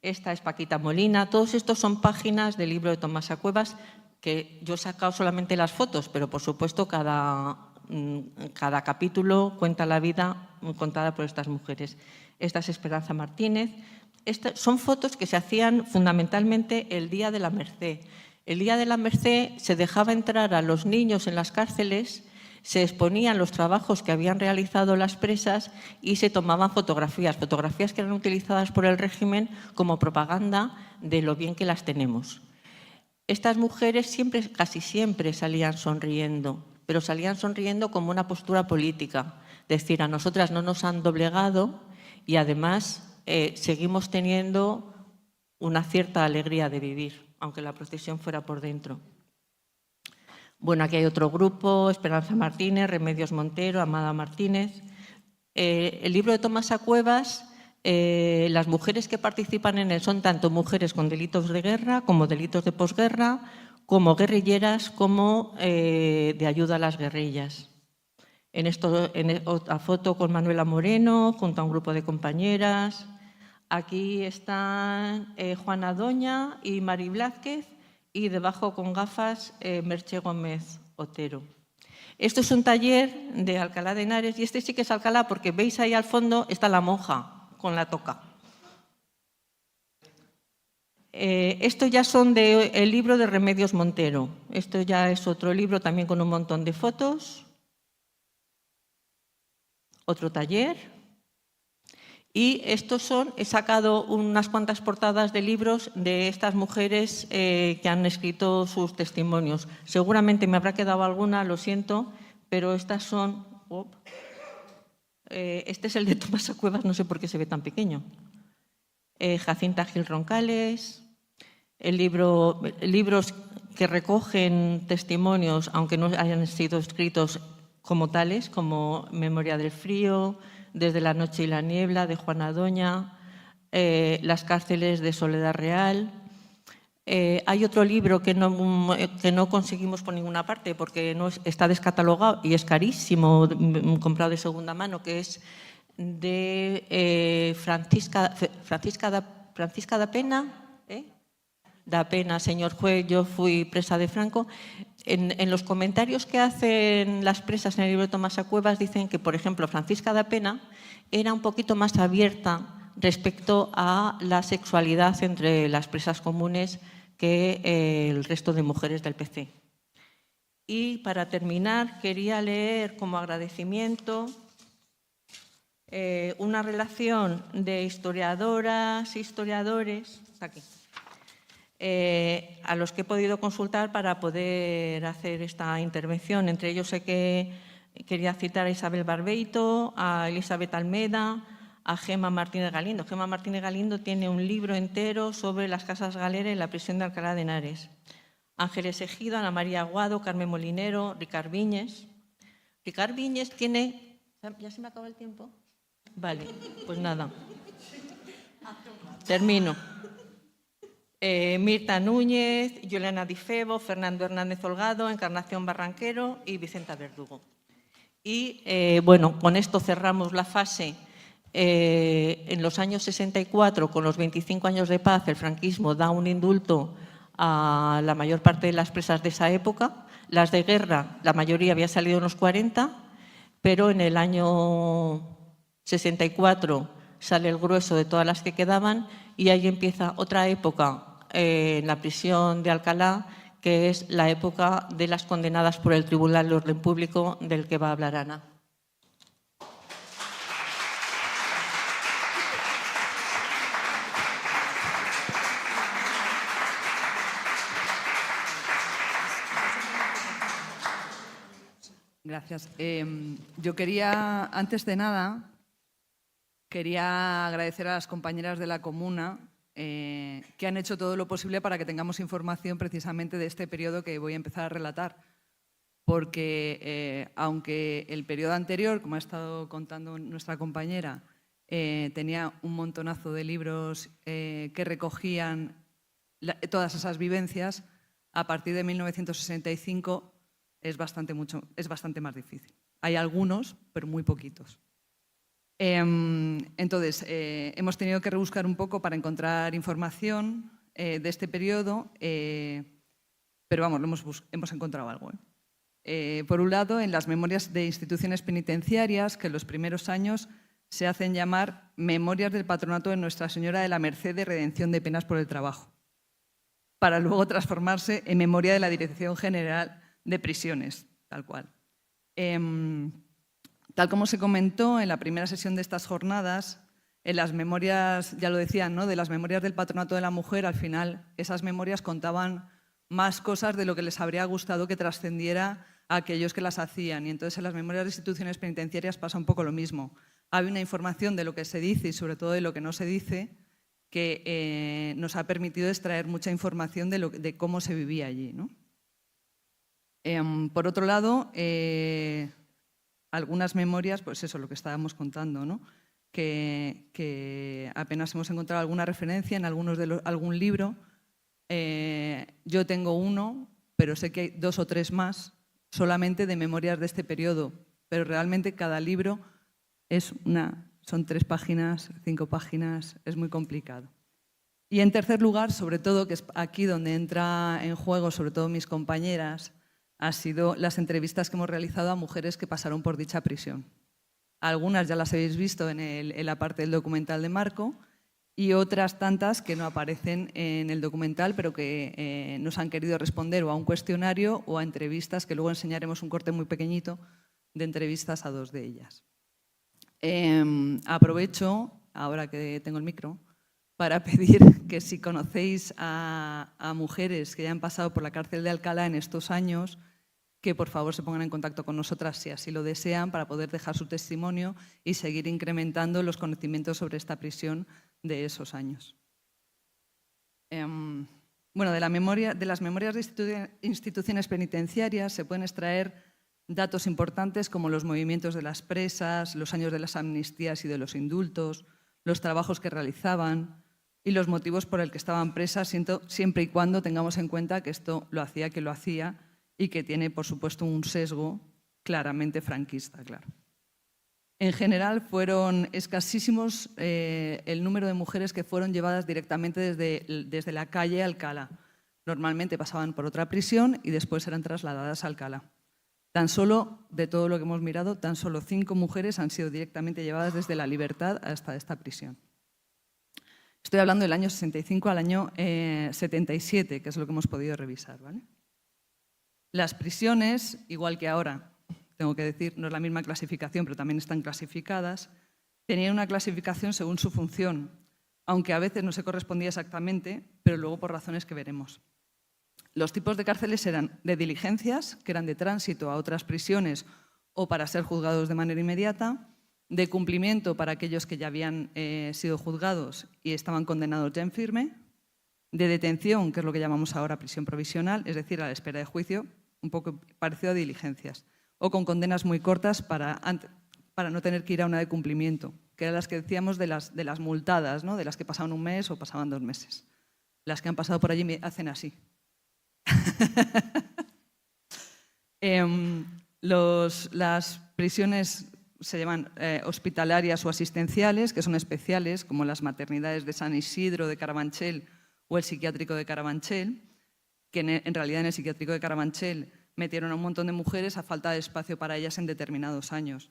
Esta es Paquita Molina. Todos estos son páginas del libro de Tomasa Cuevas, que yo he sacado solamente las fotos, pero por supuesto cada capítulo cuenta la vida contada por estas mujeres. Esta es Esperanza Martínez. Son fotos que se hacían fundamentalmente el Día de la Merced. El Día de la Merced se dejaba entrar a los niños en las cárceles, se exponían los trabajos que habían realizado las presas y se tomaban fotografías que eran utilizadas por el régimen como propaganda de lo bien que las tenemos. Estas mujeres casi siempre salían sonriendo, pero salían sonriendo como una postura política. Es decir, a nosotras no nos han doblegado y además seguimos teniendo una cierta alegría de vivir, aunque la procesión fuera por dentro. Bueno, aquí hay otro grupo, Esperanza Martínez, Remedios Montero, Amada Martínez. El libro de Tomasa Cuevas, las mujeres que participan en él son tanto mujeres con delitos de guerra como delitos de posguerra, como guerrilleras, como de ayuda a las guerrillas. En otra foto con Manuela Moreno, junto a un grupo de compañeras. Aquí están Juana Doña y Mari Blázquez, y debajo con gafas Merche Gómez Otero. Esto es un taller de Alcalá de Henares, y este sí que es Alcalá porque veis ahí al fondo está la monja con la toca. Esto ya son del libro de Remedios Montero. Esto ya es otro libro también con un montón de fotos. Otro taller. Y estos he sacado unas cuantas portadas de libros de estas mujeres que han escrito sus testimonios. Seguramente me habrá quedado alguna, lo siento, pero estas son... este es el de Tomasa Cuevas, no sé por qué se ve tan pequeño. Jacinta Gil Roncales, libros que recogen testimonios, aunque no hayan sido escritos como tales, como Memoria del Frío, Desde la noche y la niebla, de Juana Doña, Las cárceles de Soledad Real. Hay otro libro que no conseguimos por ninguna parte porque está descatalogado y es carísimo, comprado de segunda mano, que es de Francisca da Pena. Da Pena, señor juez, yo fui presa de Franco. En los comentarios que hacen las presas en el libro de Tomasa Cuevas dicen que, por ejemplo, Francisca da Pena era un poquito más abierta respecto a la sexualidad entre las presas comunes que el resto de mujeres del PC. Y para terminar, quería leer como agradecimiento una relación de historiadoras e historiadores, aquí, a los que he podido consultar para poder hacer esta intervención. Entre ellos sé que quería citar a Isabel Barbeito, a Elizabeth Almeda, a Gemma Martínez Galindo. Gemma Martínez Galindo tiene un libro entero sobre las casas galeras en la prisión de Alcalá de Henares. Ángeles Ejido, Ana María Aguado, Carmen Molinero, Ricard Viñes. Ricard Viñes tiene... ¿Ya se me acaba el tiempo? Vale, pues nada. Termino. Mirta Núñez, Juliana Di Febo, Fernando Hernández Holgado, Encarnación Barranquero y Vicenta Verdugo. Y bueno, con esto cerramos la fase. En los años 64, con los 25 años de paz, el franquismo da un indulto a la mayor parte de las presas de esa época. Las de guerra, la mayoría había salido en los 40, pero en el año 64 sale el grueso de todas las que quedaban y ahí empieza otra época en la prisión de Alcalá, que es la época de las condenadas por el Tribunal de Orden Público, del que va a hablar Ana. Gracias. Yo quería, antes de nada, quería agradecer a las compañeras de la comuna que han hecho todo lo posible para que tengamos información precisamente de este periodo que voy a empezar a relatar. Porque aunque el periodo anterior, como ha estado contando nuestra compañera, tenía un montonazo de libros que recogían todas esas vivencias, a partir de 1965 es bastante más difícil. Hay algunos, pero muy poquitos. Entonces, hemos tenido que rebuscar un poco para encontrar información de este periodo, pero vamos, hemos encontrado algo. Por un lado, en las memorias de instituciones penitenciarias, que en los primeros años se hacen llamar Memorias del Patronato de Nuestra Señora de la Merced de Redención de Penas por el Trabajo, para luego transformarse en Memoria de la Dirección General de Prisiones, tal cual. Tal como se comentó en la primera sesión de estas jornadas, en las memorias, ya lo decían, ¿no?, de las memorias del Patronato de la Mujer, al final esas memorias contaban más cosas de lo que les habría gustado que trascendiera a aquellos que las hacían. Y entonces en las memorias de instituciones penitenciarias pasa un poco lo mismo. Hay una información de lo que se dice y sobre todo de lo que no se dice que nos ha permitido extraer mucha información de cómo se vivía allí, ¿no? Por otro lado, algunas memorias, pues eso, lo que estábamos contando, ¿no? que apenas hemos encontrado alguna referencia en algún libro. Yo tengo uno, pero sé que hay 2 o 3 más solamente de memorias de este periodo, pero realmente cada libro son 3 páginas, 5 páginas, es muy complicado. Y en tercer lugar, sobre todo, que es aquí donde entra en juego, sobre todo mis compañeras, han sido las entrevistas que hemos realizado a mujeres que pasaron por dicha prisión. Algunas ya las habéis visto en la parte del documental de Marco y otras tantas que no aparecen en el documental, pero que nos han querido responder o a un cuestionario o a entrevistas, que luego enseñaremos un corte muy pequeñito de entrevistas a 2 de ellas. Aprovecho, ahora que tengo el micro, para pedir que si conocéis a mujeres que ya han pasado por la cárcel de Alcalá en estos años, que por favor se pongan en contacto con nosotras si así lo desean, para poder dejar su testimonio y seguir incrementando los conocimientos sobre esta prisión de esos años. Bueno, de las memorias de instituciones penitenciarias se pueden extraer datos importantes como los movimientos de las presas, los años de las amnistías y de los indultos, los trabajos que realizaban y los motivos por el que estaban presas, siempre y cuando tengamos en cuenta que esto lo hacía y que tiene, por supuesto, un sesgo claramente franquista, claro. En general, fueron escasísimos el número de mujeres que fueron llevadas directamente desde la calle a Alcalá. Normalmente pasaban por otra prisión y después eran trasladadas a Alcalá. Tan solo, de todo lo que hemos mirado, tan solo 5 mujeres han sido directamente llevadas desde la Libertad hasta esta prisión. Estoy hablando del año 65 al año 77, que es lo que hemos podido revisar, ¿vale? Las prisiones, igual que ahora, tengo que decir, no es la misma clasificación, pero también están clasificadas, tenían una clasificación según su función, aunque a veces no se correspondía exactamente, pero luego por razones que veremos. Los tipos de cárceles eran de diligencias, que eran de tránsito a otras prisiones o para ser juzgados de manera inmediata, de cumplimiento para aquellos que ya habían sido juzgados y estaban condenados ya en firme, de detención, que es lo que llamamos ahora prisión provisional, es decir, a la espera de juicio, un poco parecido a diligencias, o con condenas muy cortas para no tener que ir a una de cumplimiento, que eran las que decíamos de las multadas, ¿no? De las que pasaban 1 mes o pasaban 2 meses. Las que han pasado por allí me hacen así. Las prisiones se llaman hospitalarias o asistenciales, que son especiales, como las maternidades de San Isidro, de Carabanchel o el psiquiátrico de Carabanchel, que en realidad en el psiquiátrico de Carabanchel metieron a un montón de mujeres a falta de espacio para ellas en determinados años,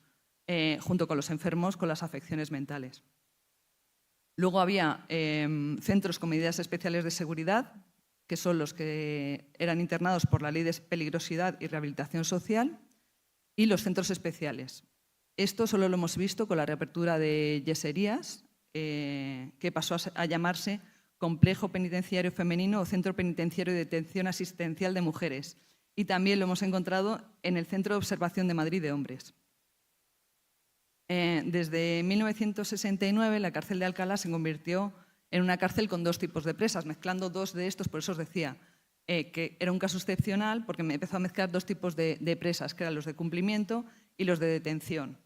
junto con los enfermos con las afecciones mentales. Luego había centros con medidas especiales de seguridad, que son los que eran internados por la Ley de Peligrosidad y Rehabilitación Social, y los centros especiales. Esto solo lo hemos visto con la reapertura de Yeserías, que pasó a llamarse Complejo Penitenciario Femenino o Centro Penitenciario de Detención Asistencial de Mujeres. Y también lo hemos encontrado en el Centro de Observación de Madrid de Hombres. Desde 1969 la cárcel de Alcalá se convirtió en una cárcel con 2 tipos de presas, mezclando 2 de estos, por eso os decía que era un caso excepcional, porque me empezó a mezclar 2 tipos de presas, que eran los de cumplimiento y los de detención.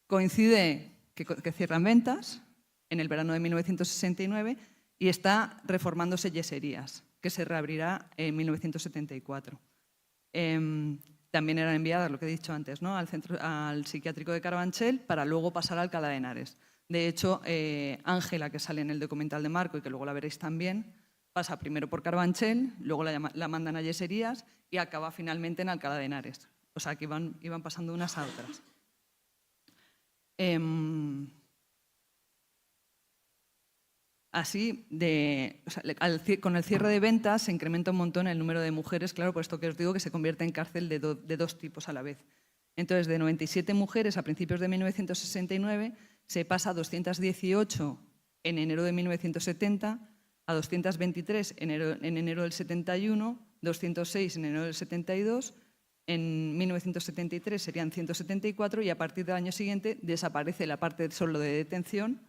Coincide que cierran Ventas en el verano de 1969 y está reformándose Yeserías, que se reabrirá en 1974. También eran enviadas, lo que he dicho antes, ¿no? al psiquiátrico de Carabanchel para luego pasar a Alcalá de Henares. De hecho, Ángela, que sale en el documental de Marco y que luego la veréis también, pasa primero por Carabanchel, luego la mandan a Yeserías y acaba finalmente en Alcalá de Henares. O sea, que iban pasando unas a otras. Así, con el cierre de Ventas se incrementa un montón el número de mujeres, claro, por esto que os digo que se convierte en cárcel de 2 tipos a la vez. Entonces, de 97 mujeres a principios de 1969 se pasa a 218 en enero de 1970, a 223 en enero del 71, 206 en enero del 72, en 1973 serían 174 y a partir del año siguiente desaparece la parte solo de detención,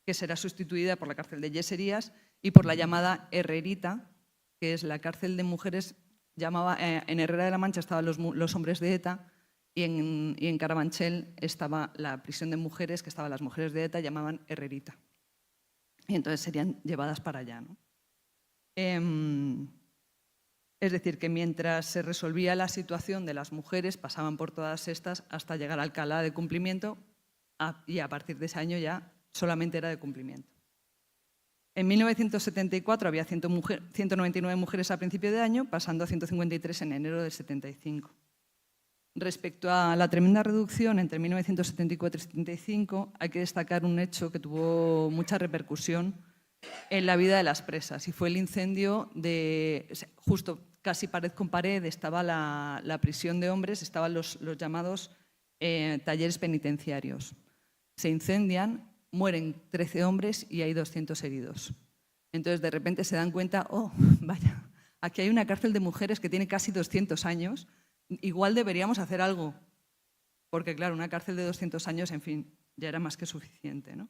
que será sustituida por la cárcel de Yeserías y por la llamada Herrerita, que es la cárcel de mujeres en Herrera de la Mancha estaban los hombres de ETA y en Carabanchel estaba la prisión de mujeres, que estaban las mujeres de ETA, llamaban Herrerita. Y entonces serían llevadas para allá, ¿no? Es decir, que mientras se resolvía la situación de las mujeres, pasaban por todas estas hasta llegar a Alcalá de cumplimiento, y a partir de ese año ya solamente era de cumplimiento. En 1974 había 199 mujeres a principio de año, pasando a 153 en enero del 75. Respecto a la tremenda reducción entre 1974 y 1975, hay que destacar un hecho que tuvo mucha repercusión en la vida de las presas, y fue el incendio justo casi pared con pared estaba la prisión de hombres, estaban los llamados talleres penitenciarios. Se incendian, mueren 13 hombres y hay 200 heridos. Entonces, de repente se dan cuenta, oh, vaya, aquí hay una cárcel de mujeres que tiene casi 200 años, igual deberíamos hacer algo, porque claro, una cárcel de 200 años, en fin, ya era más que suficiente, ¿no?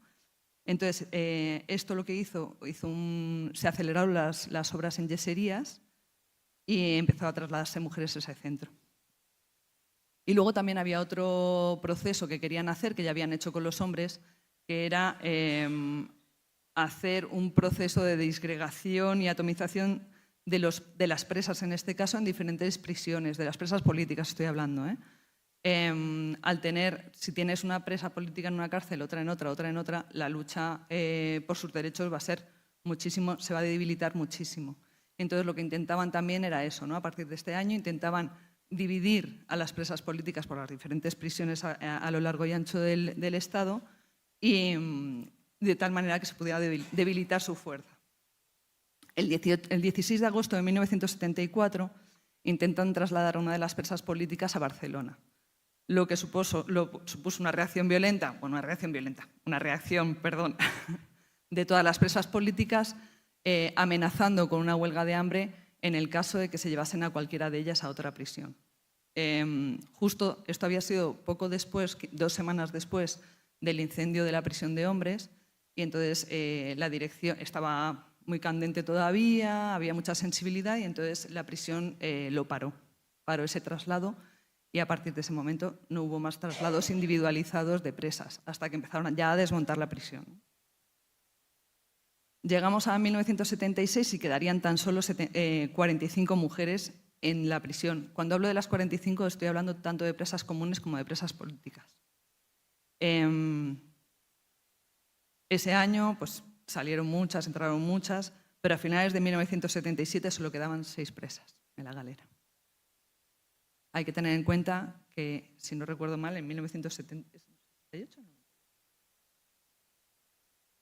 Entonces, esto lo que se aceleraron las obras en yeserías y empezó a trasladarse mujeres a ese centro. Y luego también había otro proceso que querían hacer, que ya habían hecho con los hombres, que era hacer un proceso de disgregación y atomización de las presas, en este caso, en diferentes prisiones, de las presas políticas estoy hablando, al tener, si tienes una presa política en una cárcel, otra en otra, la lucha por sus derechos va a ser muchísimo, se va a debilitar muchísimo. Entonces lo que intentaban también era eso, ¿no? A partir de este año intentaban dividir a las presas políticas por las diferentes prisiones a lo largo y ancho del Estado, y de tal manera que se pudiera debilitar su fuerza. El 16 de agosto de 1974 intentan trasladar a una de las presas políticas a Barcelona, lo que supuso una reacción violenta, de todas las presas políticas, amenazando con una huelga de hambre en el caso de que se llevasen a cualquiera de ellas a otra prisión. Justo esto había sido poco después, 2 semanas después del incendio de la prisión de hombres, y entonces la dirección estaba muy candente todavía, había mucha sensibilidad, y entonces la prisión lo paró ese traslado, y a partir de ese momento no hubo más traslados individualizados de presas, hasta que empezaron ya a desmontar la prisión. Llegamos a 1976 y quedarían tan solo 45 mujeres en la prisión. Cuando hablo de las 45 estoy hablando tanto de presas comunes como de presas políticas. Ese año pues, salieron muchas, entraron muchas, pero a finales de 1977 solo quedaban 6 presas en la galera. Hay que tener en cuenta que, si no recuerdo mal, en 1978, ¿no?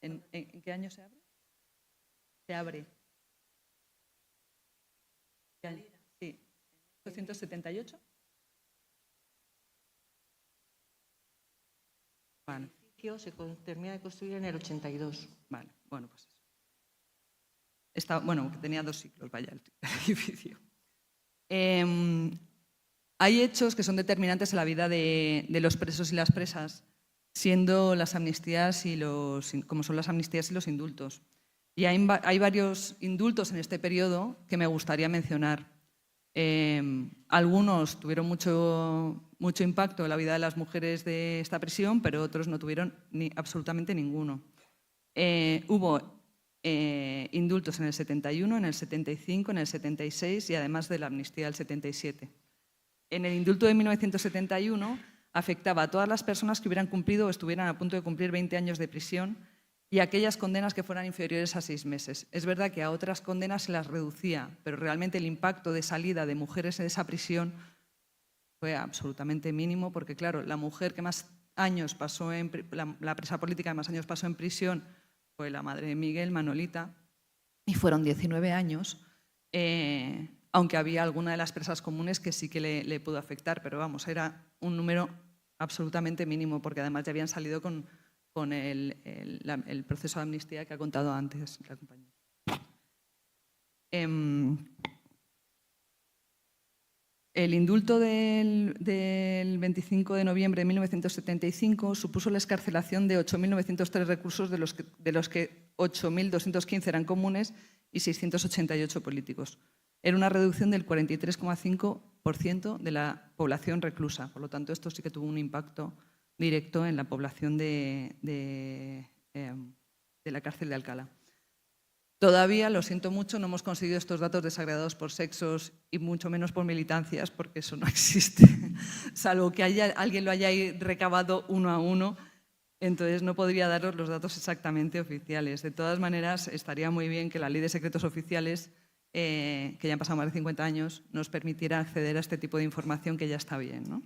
¿En qué año se abre? Se abre. Sí, 1978. Vale. El edificio se termina de construir en el 82. Vale, bueno, pues eso. Bueno, que tenía 2 siglos, vaya, el edificio. Hay hechos que son determinantes en la vida de los presos y las presas, siendo las amnistías como son las amnistías y los indultos. Y hay varios indultos en este periodo que me gustaría mencionar. Algunos tuvieron mucho impacto en la vida de las mujeres de esta prisión, pero otros no tuvieron absolutamente ninguno. Hubo indultos en el 71, en el 75, en el 76 y además de la amnistía del 77. En el indulto de 1971 afectaba a todas las personas que hubieran cumplido o estuvieran a punto de cumplir 20 años de prisión y aquellas condenas que fueran inferiores a 6 meses. Es verdad que a otras condenas se las reducía, pero realmente el impacto de salida de mujeres de esa prisión fue absolutamente mínimo, porque claro, la mujer que más años pasó la presa política que más años pasó en prisión fue la madre de Miguel, Manolita, y fueron 19 años, aunque había alguna de las presas comunes que sí que le pudo afectar, pero vamos, era un número absolutamente mínimo, porque además ya habían salido con el proceso de amnistía que ha contado antes la compañera. El indulto del 25 de noviembre de 1975 supuso la excarcelación de 8.903 reclusos, de los que 8.215 eran comunes y 688 políticos. Era una reducción del 43,5% de la población reclusa. Por lo tanto, esto sí que tuvo un impacto directo en la población de la cárcel de Alcalá. Todavía, lo siento mucho, no hemos conseguido estos datos desagregados por sexos y mucho menos por militancias, porque eso no existe, salvo que alguien lo haya recabado uno a uno. Entonces no podría daros los datos exactamente oficiales. De todas maneras, estaría muy bien que la Ley de Secretos Oficiales, que ya han pasado más de 50 años, nos permitiera acceder a este tipo de información que ya está bien, ¿no?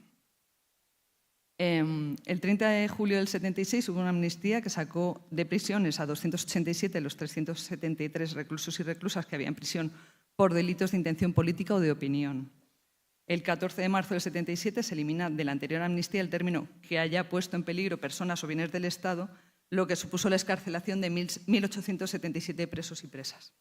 El 30 de julio del 76 hubo una amnistía que sacó de prisiones a 287 de los 373 reclusos y reclusas que había en prisión por delitos de intención política o de opinión. El 14 de marzo del 77 se elimina de la anterior amnistía el término que haya puesto en peligro personas o bienes del Estado, lo que supuso la excarcelación de 1.877 presos y presas.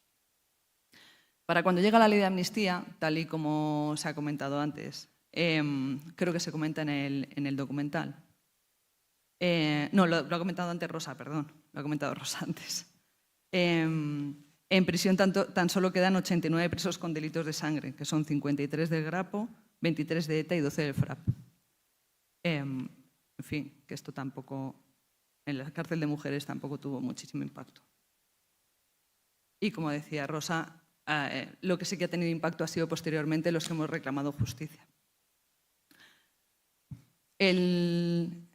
Para cuando llega la ley de amnistía, tal y como se ha comentado antes, creo que se comenta en el documental. No, lo ha comentado antes Rosa, perdón, lo ha comentado Rosa antes. En prisión tan solo quedan 89 presos con delitos de sangre, que son 53 del Grapo, 23 de ETA y 12 del FRAP. En fin, que esto tampoco, en la cárcel de mujeres tampoco tuvo muchísimo impacto. Y como decía Rosa, lo que sí que ha tenido impacto ha sido posteriormente los que hemos reclamado justicia. El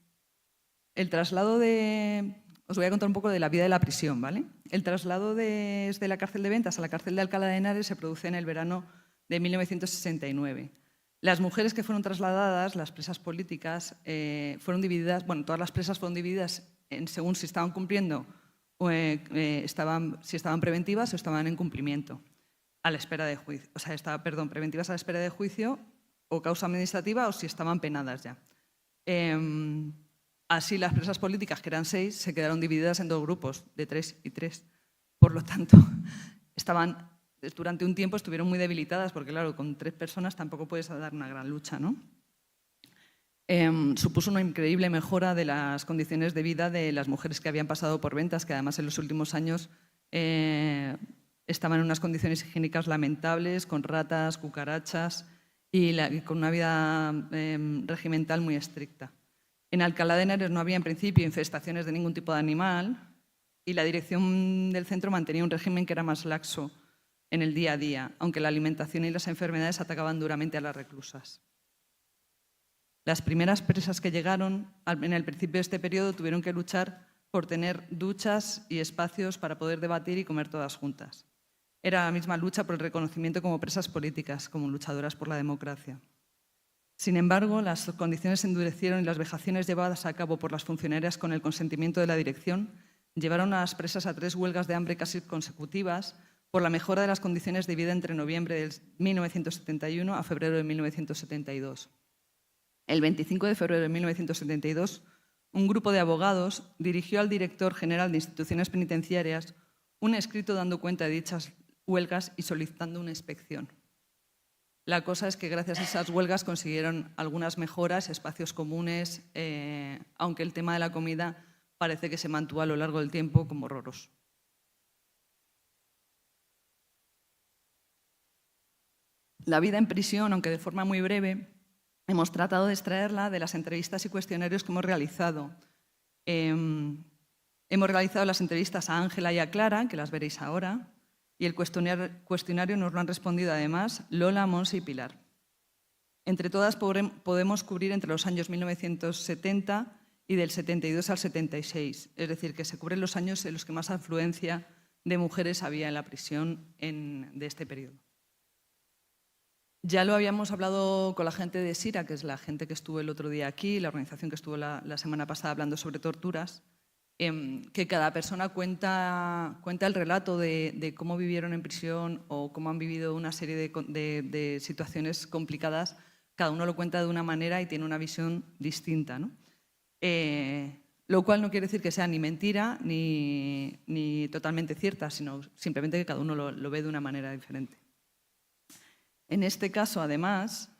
traslado de... Os voy a contar un poco de la vida de la prisión, ¿vale? El traslado desde la cárcel de Ventas a la cárcel de Alcalá de Henares se produce en el verano de 1969. Las mujeres que fueron trasladadas, las presas políticas, fueron divididas, bueno, todas las presas fueron divididas según si estaban cumpliendo, si estaban preventivas o estaban en cumplimiento, a la espera de juicio. O sea, preventivas a la espera de juicio o causa administrativa o si estaban penadas ya. Así, las presas políticas, que eran 6, se quedaron divididas en 2 grupos, de 3 y 3. Por lo tanto, durante un tiempo estuvieron muy debilitadas, porque claro, con 3 personas tampoco puedes dar una gran lucha, ¿no? Supuso una increíble mejora de las condiciones de vida de las mujeres que habían pasado por Ventas, que además en los últimos años estaban en unas condiciones higiénicas lamentables, con ratas, cucarachas y con una vida regimental muy estricta. En Alcalá de Henares no había en principio infestaciones de ningún tipo de animal y la dirección del centro mantenía un régimen que era más laxo en el día a día, aunque la alimentación y las enfermedades atacaban duramente a las reclusas. Las primeras presas que llegaron en el principio de este periodo tuvieron que luchar por tener duchas y espacios para poder debatir y comer todas juntas. Era la misma lucha por el reconocimiento como presas políticas, como luchadoras por la democracia. Sin embargo, las condiciones se endurecieron y las vejaciones llevadas a cabo por las funcionarias con el consentimiento de la dirección llevaron a las presas a 3 huelgas de hambre casi consecutivas por la mejora de las condiciones de vida entre noviembre de 1971 a febrero de 1972. El 25 de febrero de 1972, un grupo de abogados dirigió al director general de instituciones penitenciarias un escrito dando cuenta de dichas huelgas y solicitando una inspección. La cosa es que gracias a esas huelgas consiguieron algunas mejoras, espacios comunes, aunque el tema de la comida parece que se mantuvo a lo largo del tiempo como horroroso. La vida en prisión, aunque de forma muy breve, hemos tratado de extraerla de las entrevistas y cuestionarios que hemos realizado. Hemos realizado las entrevistas a Ángela y a Clara, que las veréis ahora, y el cuestionario nos lo han respondido además Lola, Monse y Pilar. Entre todas podemos cubrir entre los años 1970 y del 72 al 76, es decir, que se cubren los años en los que más afluencia de mujeres había en la prisión de este periodo. Ya lo habíamos hablado con la gente de SIRA, que es la gente que estuvo el otro día aquí, la organización que estuvo la semana pasada hablando sobre torturas, que cada persona cuenta el relato de cómo vivieron en prisión o cómo han vivido una serie de situaciones complicadas. Cada uno lo cuenta de una manera y tiene una visión distinta, ¿no? Lo cual no quiere decir que sea ni mentira ni totalmente cierta, sino simplemente que cada uno lo ve de una manera diferente. En este caso, además,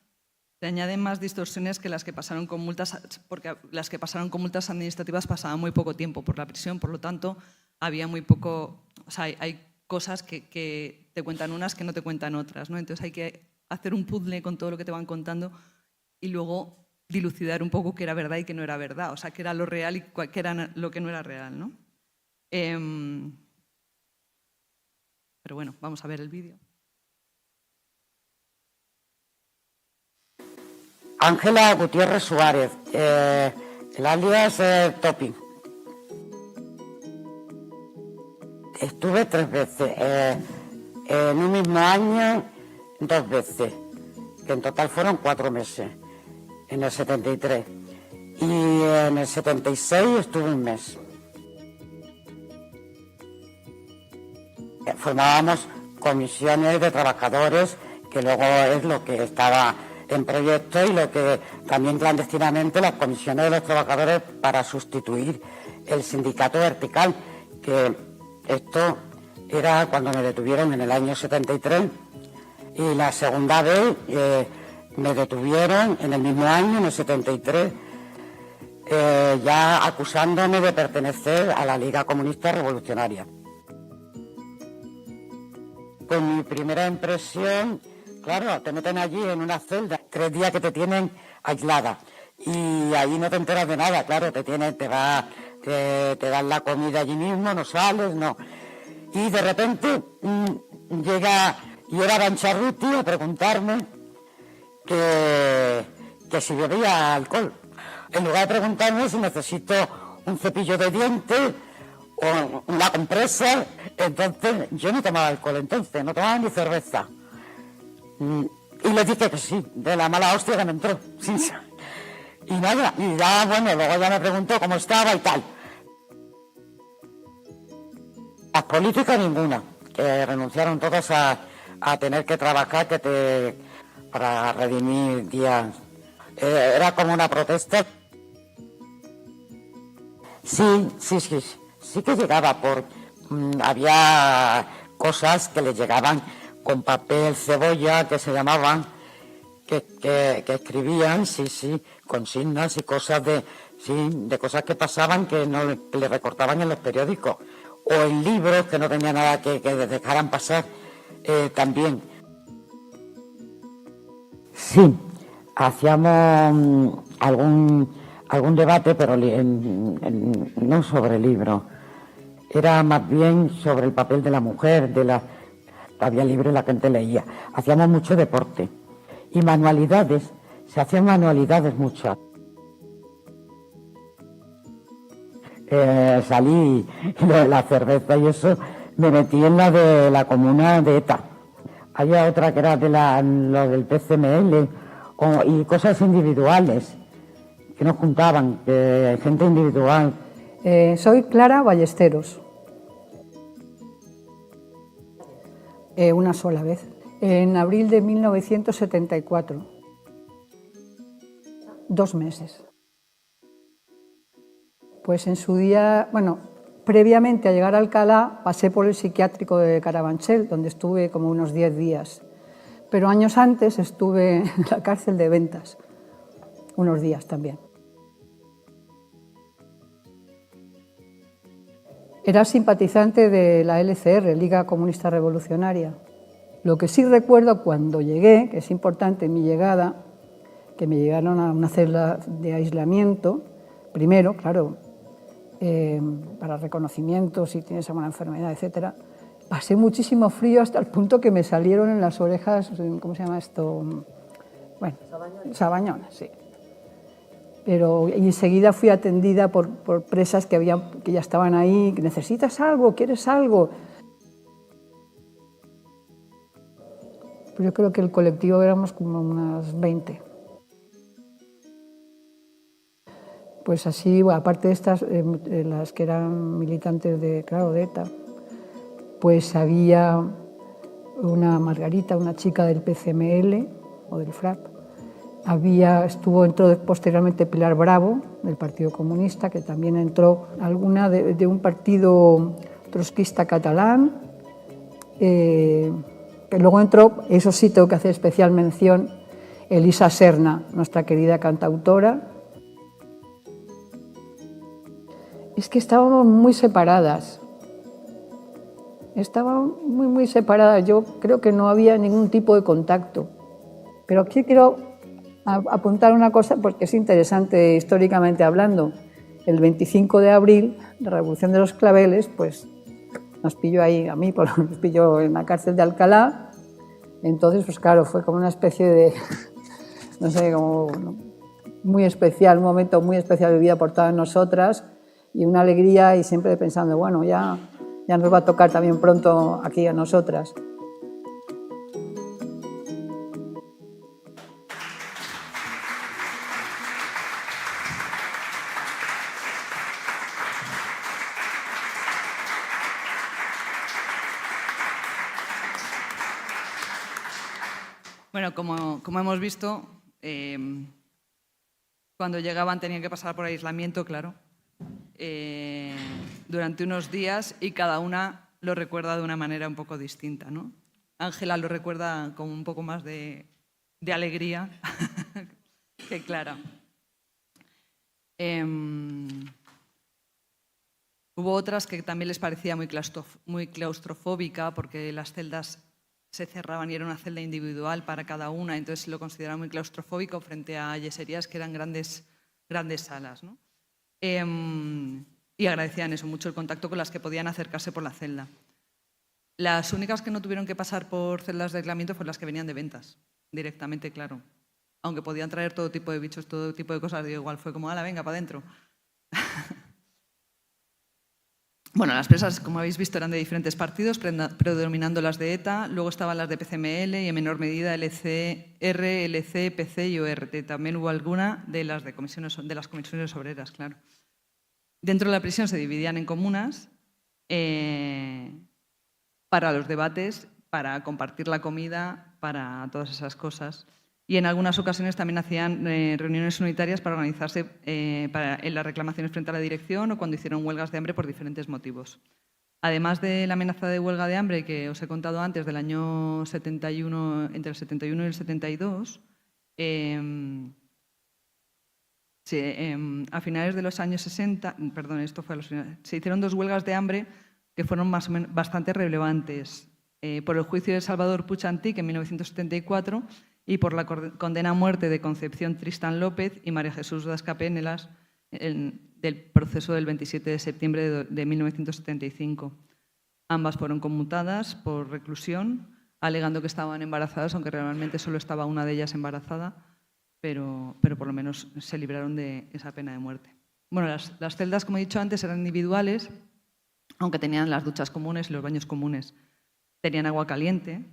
se añaden más distorsiones que las que pasaron con multas, porque las que pasaron con multas administrativas pasaban muy poco tiempo por la prisión, por lo tanto, había muy poco, o sea, hay cosas que te cuentan unas que no te cuentan otras, ¿no? Entonces hay que hacer un puzzle con todo lo que te van contando y luego dilucidar un poco qué era verdad y qué no era verdad, o sea, qué era lo real y qué era lo que no era real, ¿no? Pero bueno, vamos a ver el vídeo. Ángela Gutiérrez Suárez, el alias Topi. Estuve 3 veces, en un mismo año 2 veces, que en total fueron 4 meses, en el 73. Y en el 76 estuve 1 mes. Formábamos comisiones de trabajadores, que luego es lo que estaba en proyecto y lo que también clandestinamente las comisiones de los trabajadores para sustituir el sindicato vertical, que esto era cuando me detuvieron en el año 73 y la segunda vez me detuvieron en el mismo año, en el 73, ya acusándome de pertenecer a la Liga Comunista Revolucionaria. Pues mi primera impresión, claro, te meten allí en una celda, 3 días que te tienen aislada y ahí no te enteras de nada, claro, te dan la comida allí mismo, no sales, no. Y de repente llega Iora Bancharruti a preguntarme que si bebía alcohol. En lugar de preguntarme si necesito un cepillo de dientes o una compresa, entonces yo no tomaba alcohol entonces, no tomaba ni cerveza. Y le dije que sí, de la mala hostia que me entró. Y nada, y ya, bueno, luego ya me preguntó cómo estaba y tal. Las políticas ninguna, que renunciaron todos a tener que trabajar para redimir días. Era como una protesta. Sí que llegaba había cosas que le llegaban con papel cebolla, que se llamaban, que escribían, consignas y cosas de cosas que pasaban que le recortaban en los periódicos, o en libros que no tenía nada que dejaran pasar también. Sí, hacíamos algún debate, pero no sobre libros. Era más bien sobre el papel de la mujer, había libros y la gente leía. Hacíamos mucho deporte. Y manualidades, se hacían manualidades muchas. Salí de la cerveza y eso, me metí en la de la comuna de ETA. Había otra que era lo del PCML y cosas individuales que nos juntaban, gente individual. Soy Clara Ballesteros. Una sola vez, en abril de 1974. 2 meses. Pues en su día, bueno, previamente a llegar a Alcalá, pasé por el psiquiátrico de Carabanchel, donde estuve como unos 10 días. Pero años antes estuve en la cárcel de Ventas, unos días también. Era simpatizante de la LCR, Liga Comunista Revolucionaria. Lo que sí recuerdo cuando llegué, que es importante mi llegada, que me llegaron a una celda de aislamiento, primero, claro, para reconocimiento, si tienes alguna enfermedad, etc. Pasé muchísimo frío hasta el punto que me salieron en las orejas, ¿cómo se llama esto? Bueno, sabañones, sí. Pero enseguida fui atendida por presas que ya estaban ahí. ¿Necesitas algo? ¿Quieres algo? Pues yo creo que el colectivo éramos como unas 20. Pues así, aparte de estas, las que eran militantes de ETA, pues había una Margarita, una chica del PCML o del FRAP. Entró posteriormente Pilar Bravo, del Partido Comunista, que también entró alguna de un partido trotskista catalán, que luego entró, eso sí tengo que hacer especial mención, Elisa Serna, nuestra querida cantautora. Es que estábamos muy separadas. estaba muy, muy separada. Yo creo que no había ningún tipo de contacto. Pero aquí quiero apuntar una cosa porque es interesante históricamente hablando. El 25 de abril, la Revolución de los Claveles, pues nos pilló ahí, a mí nos pilló en la cárcel de Alcalá. Entonces, pues claro, fue como una especie de, no sé, como muy especial, un momento muy especial de vida por todas nosotras y una alegría y siempre pensando, bueno, ya nos va a tocar también pronto aquí a nosotras. Bueno, como hemos visto, cuando llegaban tenían que pasar por aislamiento, claro, durante unos días y cada una lo recuerda de una manera un poco distinta, ¿no? Ángela lo recuerda con un poco más de alegría que Clara. Hubo otras que también les parecía muy claustrofóbica porque las celdas se cerraban y era una celda individual para cada una, entonces lo consideraban muy claustrofóbico frente a yeserías que eran grandes salas, ¿no? Y agradecían eso mucho, el contacto con las que podían acercarse por la celda. Las únicas que no tuvieron que pasar por celdas de aislamiento fueron las que venían de ventas, directamente, claro. Aunque podían traer todo tipo de bichos, todo tipo de cosas, digo, igual fue como, ala, venga, para adentro. Bueno, las presas, como habéis visto, eran de diferentes partidos, predominando las de ETA, luego estaban las de PCML y en menor medida LCR, LC, PC y ORT. También hubo alguna de las comisiones obreras, claro. Dentro de la prisión se dividían en comunas para los debates, para compartir la comida, para todas esas cosas. Y en algunas ocasiones también hacían reuniones unitarias para organizarse en las reclamaciones frente a la dirección o cuando hicieron huelgas de hambre por diferentes motivos. Además de la amenaza de huelga de hambre que os he contado antes del año 71, entre el 71 y el 72, a finales de los años 60, perdón, esto fue a los finales, se hicieron 2 huelgas de hambre que fueron más o menos bastante relevantes. Por el juicio de Salvador Puig Antich en 1974 y por la condena a muerte de Concepción Tristán López y María Jesús das Capenelas del proceso del 27 de septiembre de 1975. Ambas fueron conmutadas por reclusión, alegando que estaban embarazadas, aunque realmente solo estaba una de ellas embarazada, pero por lo menos se libraron de esa pena de muerte. Bueno, las celdas, como he dicho antes, eran individuales, aunque tenían las duchas comunes y los baños comunes. Tenían agua caliente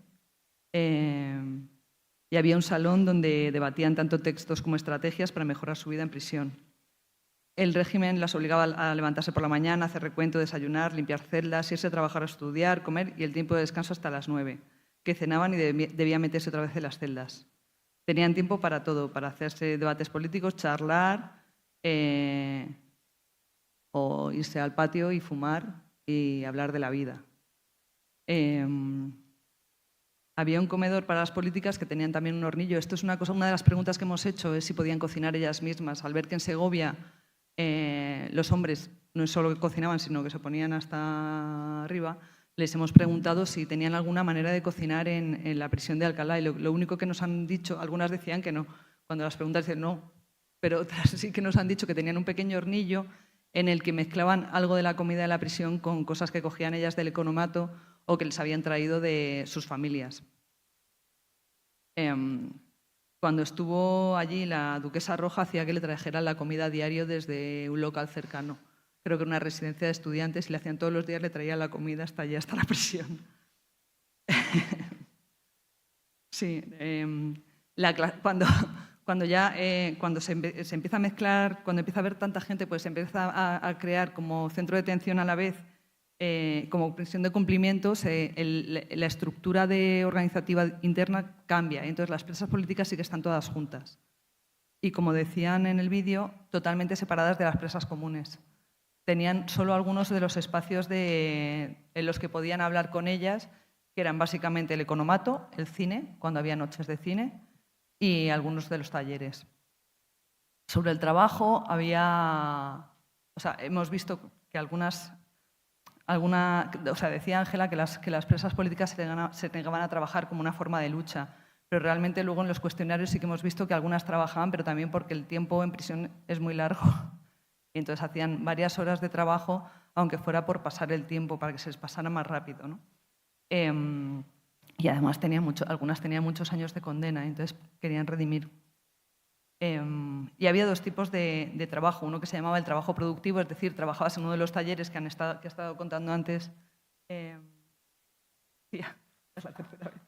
y había un salón donde debatían tanto textos como estrategias para mejorar su vida en prisión. El régimen las obligaba a levantarse por la mañana, hacer recuento, desayunar, limpiar celdas, irse a trabajar, a estudiar, comer y el tiempo de descanso hasta las 9, que cenaban y debían meterse otra vez en las celdas. Tenían tiempo para todo, para hacerse debates políticos, charlar o irse al patio y fumar y hablar de la vida. Había un comedor para las políticas que tenían también un hornillo. Esto es una de las preguntas que hemos hecho, es si podían cocinar ellas mismas. Al ver que en Segovia los hombres no es solo que cocinaban, sino que se ponían hasta arriba, les hemos preguntado si tenían alguna manera de cocinar en la prisión de Alcalá. Y lo único que nos han dicho, algunas decían que no. Cuando las preguntas dicen no, pero otras sí que nos han dicho que tenían un pequeño hornillo en el que mezclaban algo de la comida de la prisión con cosas que cogían ellas del economato o que les habían traído de sus familias. Cuando estuvo allí, la duquesa Roja hacía que le trajeran la comida a diario desde un local cercano. Creo que era una residencia de estudiantes y le hacían todos los días, le traían la comida hasta allá, hasta la prisión. Sí, cuando se empieza a mezclar, cuando empieza a haber tanta gente, pues se empieza a crear como centro de detención a la vez, como prisión de cumplimientos, la estructura organizativa interna cambia. Entonces las presas políticas sí que están todas juntas. Y como decían en el vídeo, totalmente separadas de las presas comunes. Tenían solo algunos de los espacios en los que podían hablar con ellas, que eran básicamente el economato, el cine, cuando había noches de cine, y algunos de los talleres. Sobre el trabajo hemos visto que algunas decía Ángela que las presas políticas se negaban a trabajar como una forma de lucha, pero realmente luego en los cuestionarios sí que hemos visto que algunas trabajaban, pero también porque el tiempo en prisión es muy largo. Y entonces hacían varias horas de trabajo, aunque fuera por pasar el tiempo, para que se les pasara más rápido, ¿no? Y además algunas tenían muchos años de condena, entonces querían redimir. Y había dos tipos de trabajo. Uno que se llamaba el trabajo productivo, es decir, trabajabas en uno de los talleres que ha estado contando antes. Es la tercera vez.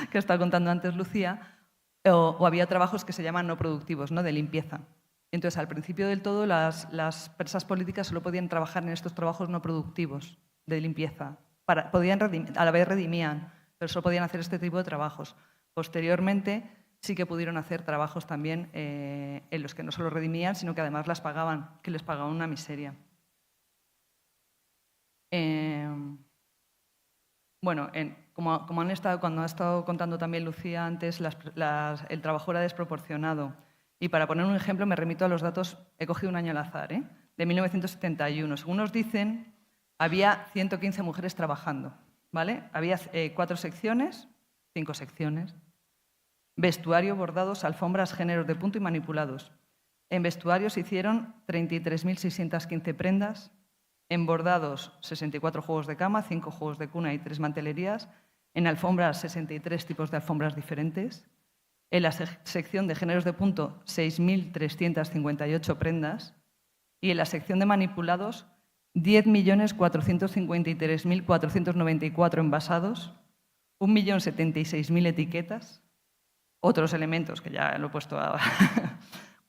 Que ha estado contando antes Lucía. O había trabajos que se llaman no productivos, ¿no? De limpieza. Entonces, al principio del todo, las presas políticas solo podían trabajar en estos trabajos no productivos de limpieza. A la vez redimían, pero solo podían hacer este tipo de trabajos. Posteriormente, sí que pudieron hacer trabajos también en los que no solo redimían, sino que además les pagaban una miseria. Bueno, cuando ha estado contando también Lucía antes, el trabajo era desproporcionado. Y para poner un ejemplo, me remito a los datos, he cogido un año al azar, de 1971. Según nos dicen, había 115 mujeres trabajando, ¿vale? Había 5 secciones, vestuario, bordados, alfombras, géneros de punto y manipulados. En vestuario se hicieron 33.615 prendas, en bordados 64 juegos de cama, 5 juegos de cuna y 3 mantelerías, en alfombras 63 tipos de alfombras diferentes, en la sección de géneros de punto 6.358 prendas y en la sección de manipulados 10.453.494 envasados, 1.076.000 etiquetas, otros elementos que ya lo he puesto a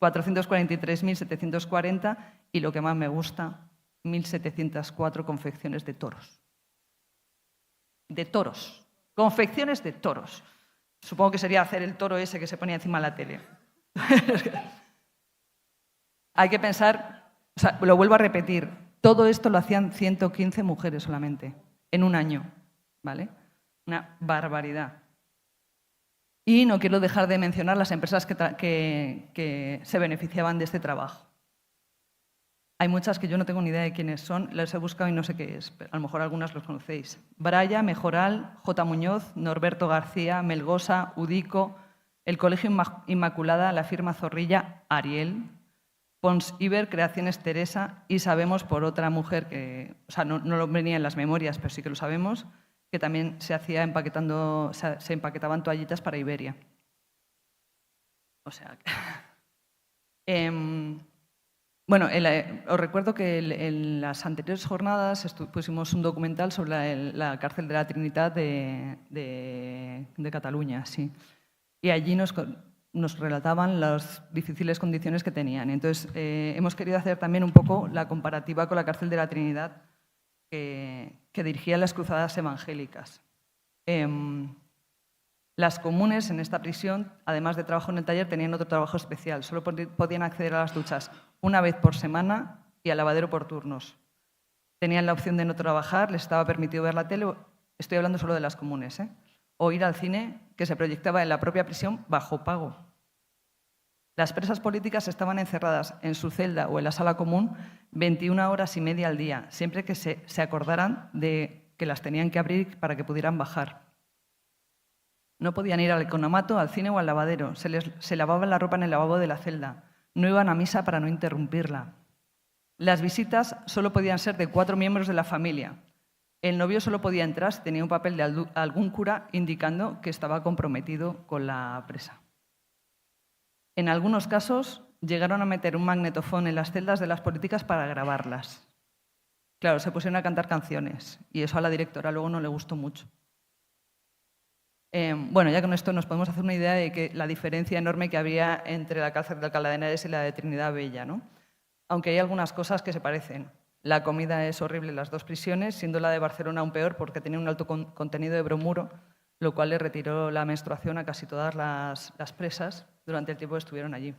443.740 y lo que más me gusta, 1.704 confecciones de toros. De toros, confecciones de toros. Supongo que sería hacer el toro ese que se ponía encima de la tele. Hay que pensar, lo vuelvo a repetir, todo esto lo hacían 115 mujeres solamente, en un año, ¿vale? Una barbaridad. Y no quiero dejar de mencionar las empresas que se beneficiaban de este trabajo. Hay muchas que yo no tengo ni idea de quiénes son, las he buscado y no sé qué es, pero a lo mejor algunas los conocéis. Braya, Mejoral, J. Muñoz, Norberto García, Melgosa, Udico, el Colegio Inmaculada, la firma Zorrilla, Ariel, Pons Iber, Creaciones Teresa, y sabemos por otra mujer que, no lo venía en las memorias, pero sí que lo sabemos, que también se empaquetaban toallitas para Iberia. O sea que... Bueno, os recuerdo que en las anteriores jornadas pusimos un documental sobre la cárcel de la Trinitat de Cataluña, sí. Y allí nos relataban las difíciles condiciones que tenían. Entonces, hemos querido hacer también un poco la comparativa con la cárcel de la Trinidad que dirigían las cruzadas evangélicas. Las comunes en esta prisión, además de trabajo en el taller, tenían otro trabajo especial. Solo podían acceder a las duchas una vez por semana y al lavadero por turnos. Tenían la opción de no trabajar, les estaba permitido ver la tele, estoy hablando solo de las comunes, o ir al cine que se proyectaba en la propia prisión bajo pago. Las presas políticas estaban encerradas en su celda o en la sala común 21 horas y media al día, siempre que se acordaran de que las tenían que abrir para que pudieran bajar. No podían ir al economato, al cine o al lavadero. Se lavaban la ropa en el lavabo de la celda. No iban a misa para no interrumpirla. Las visitas solo podían ser de 4 miembros de la familia. El novio solo podía entrar si tenía un papel de algún cura indicando que estaba comprometido con la presa. En algunos casos llegaron a meter un magnetofón en las celdas de las políticas para grabarlas. Claro, se pusieron a cantar canciones y eso a la directora luego no le gustó mucho. Bueno, ya con esto nos podemos hacer una idea de que la diferencia enorme que había entre la cárcel de Alcalá de Henares y la de Trinidad Bella, ¿no? Aunque hay algunas cosas que se parecen. La comida es horrible en las dos prisiones, siendo la de Barcelona aún peor porque tenía un alto contenido de bromuro, lo cual le retiró la menstruación a casi todas las presas durante el tiempo que estuvieron allí.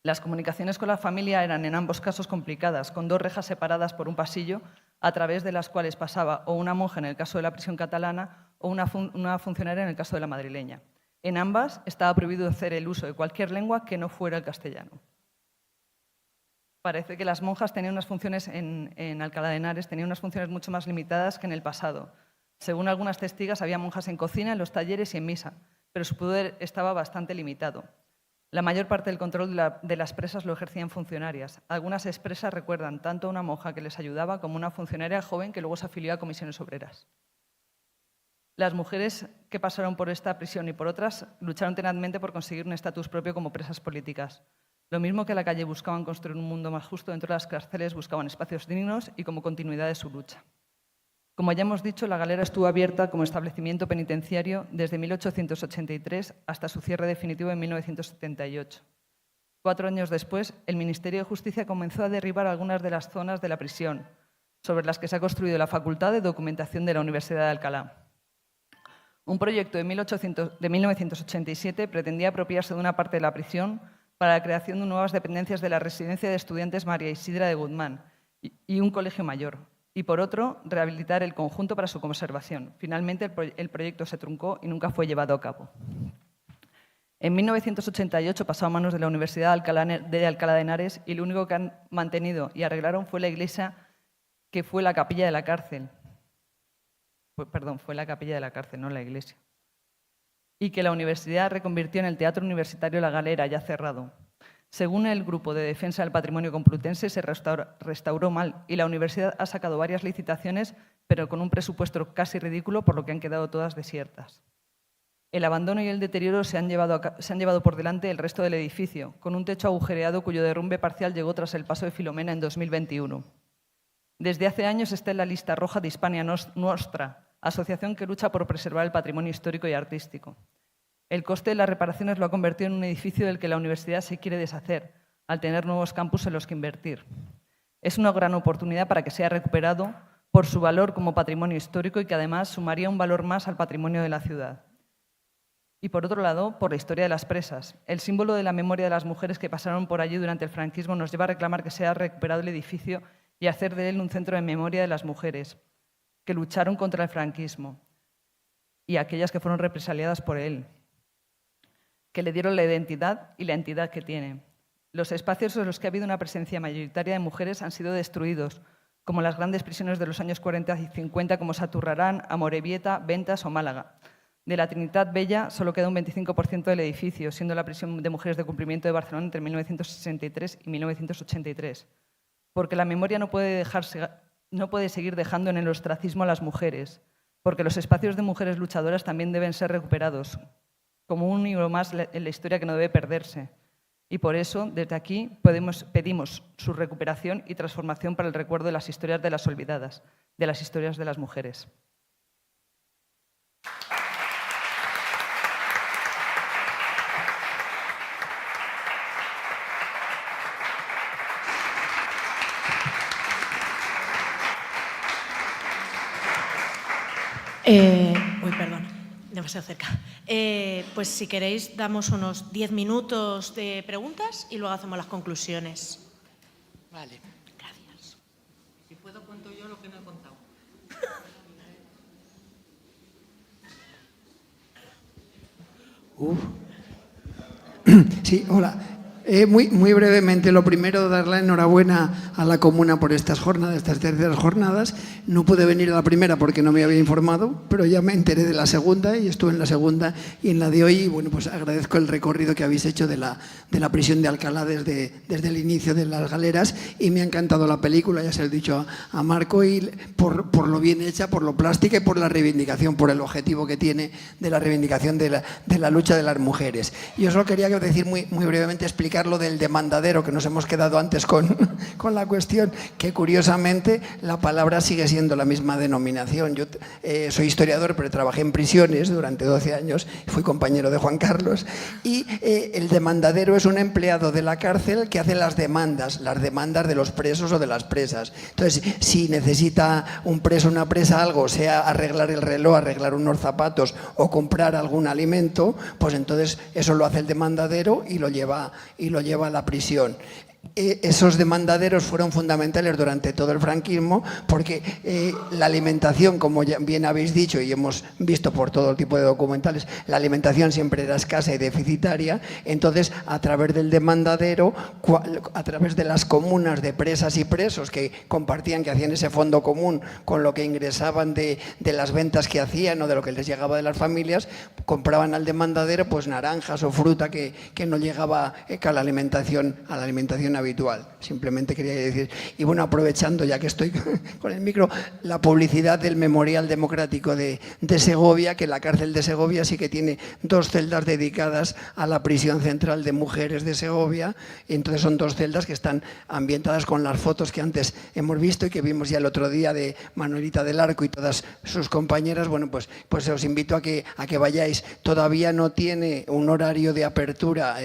Las comunicaciones con la familia eran en ambos casos complicadas, con 2 rejas separadas por un pasillo, a través de las cuales pasaba o una monja en el caso de la prisión catalana o una funcionaria en el caso de la madrileña. En ambas estaba prohibido hacer el uso de cualquier lengua que no fuera el castellano. parece que las monjas tenían unas funciones en Alcalá de Henares, tenían unas funciones mucho más limitadas que en el pasado. Según algunas testigas, había monjas en cocina, en los talleres y en misa, pero su poder estaba bastante limitado. La mayor parte del control de las presas lo ejercían funcionarias. Algunas expresas recuerdan tanto a una monja que les ayudaba como a una funcionaria joven que luego se afilió a comisiones obreras. Las mujeres que pasaron por esta prisión y por otras lucharon tenazmente por conseguir un estatus propio como presas políticas. Lo mismo que a la calle buscaban construir un mundo más justo, dentro de las cárceles buscaban espacios dignos y como continuidad de su lucha. Como ya hemos dicho, la galera estuvo abierta como establecimiento penitenciario desde 1883 hasta su cierre definitivo en 1978. 4 años después, el Ministerio de Justicia comenzó a derribar algunas de las zonas de la prisión, sobre las que se ha construido la Facultad de Documentación de la Universidad de Alcalá. Un proyecto de 1987 pretendía apropiarse de una parte de la prisión para la creación de nuevas dependencias de la Residencia de Estudiantes María Isidra de Guzmán y un colegio mayor, y por otro, rehabilitar el conjunto para su conservación. Finalmente, el proyecto se truncó y nunca fue llevado a cabo. En 1988 pasó a manos de la Universidad de Alcalá de Henares y lo único que han mantenido y arreglaron fue la iglesia, que fue la capilla de la cárcel. Fue la capilla de la cárcel, no la iglesia. Y que la universidad reconvirtió en el Teatro Universitario La Galera, ya cerrado. Según el Grupo de Defensa del Patrimonio Complutense, se restauró mal y la universidad ha sacado varias licitaciones, pero con un presupuesto casi ridículo, por lo que han quedado todas desiertas. El abandono y el deterioro se han llevado por delante el resto del edificio, con un techo agujereado cuyo derrumbe parcial llegó tras el paso de Filomena en 2021. Desde hace años está en la lista roja de Hispania Nostra, asociación que lucha por preservar el patrimonio histórico y artístico. El coste de las reparaciones lo ha convertido en un edificio del que la universidad se quiere deshacer, al tener nuevos campus en los que invertir. Es una gran oportunidad para que sea recuperado por su valor como patrimonio histórico y que además sumaría un valor más al patrimonio de la ciudad. Y por otro lado, por la historia de las presas. El símbolo de la memoria de las mujeres que pasaron por allí durante el franquismo nos lleva a reclamar que sea recuperado el edificio y hacer de él un centro de memoria de las mujeres que lucharon contra el franquismo y aquellas que fueron represaliadas por él, que le dieron la identidad y la entidad que tiene. Los espacios en los que ha habido una presencia mayoritaria de mujeres han sido destruidos, como las grandes prisiones de los años 40 y 50, como Saturrarán, Amorebieta, Ventas o Málaga. De la Trinidad Bella solo queda un 25% del edificio, siendo la prisión de mujeres de cumplimiento de Barcelona entre 1963 y 1983. Porque la memoria no puede seguir dejando en el ostracismo a las mujeres, porque los espacios de mujeres luchadoras también deben ser recuperados, como un hilo más en la historia que no debe perderse. Y por eso, desde aquí, pedimos su recuperación y transformación para el recuerdo de las historias de las olvidadas, de las historias de las mujeres. Perdón, demasiado cerca. Pues si queréis, damos unos 10 minutos de preguntas y luego hacemos las conclusiones. Vale. Gracias. Si puedo, cuento yo lo que no he contado. Sí, hola. Muy brevemente, lo primero, dar la enhorabuena a la Comuna por estas jornadas, estas terceras jornadas. No pude venir a la primera porque no me había informado, pero ya me enteré de la segunda y estuve en la segunda y en la de hoy. Y bueno, pues agradezco el recorrido que habéis hecho de la prisión de Alcalá desde el inicio de las galeras y me ha encantado la película, ya se lo he dicho a Marco, y por lo bien hecha, por lo plástica y por la reivindicación, por el objetivo que tiene de la reivindicación de la lucha de las mujeres. Yo solo quería decir muy brevemente, explicar lo del demandadero, que nos hemos quedado antes con la cuestión, que curiosamente la palabra sigue siendo la misma denominación. Yo soy historiador, pero trabajé en prisiones durante 12 años, fui compañero de Juan Carlos, y el demandadero es un empleado de la cárcel que hace las demandas de los presos o de las presas. Entonces, si necesita un preso o una presa algo, sea arreglar el reloj, arreglar unos zapatos o comprar algún alimento, pues entonces eso lo hace el demandadero y lo lleva a la prisión. Esos demandaderos fueron fundamentales durante todo el franquismo porque la alimentación, como ya bien habéis dicho y hemos visto por todo tipo de documentales, la alimentación siempre era escasa y deficitaria. Entonces, a través del demandadero, a través de las comunas de presas y presos que compartían, que hacían ese fondo común con lo que ingresaban de las ventas que hacían o de lo que les llegaba de las familias, compraban al demandadero pues naranjas o fruta que no llegaba a la alimentación habitual. Simplemente quería decir, y bueno, aprovechando ya que estoy con el micro, la publicidad del Memorial Democrático de Segovia, que la cárcel de Segovia sí que tiene 2 celdas dedicadas a la prisión central de mujeres de Segovia. Y entonces son 2 celdas que están ambientadas con las fotos que antes hemos visto y que vimos ya el otro día de Manuelita del Arco y todas sus compañeras. Bueno, pues os invito a que vayáis. Todavía no tiene un horario de apertura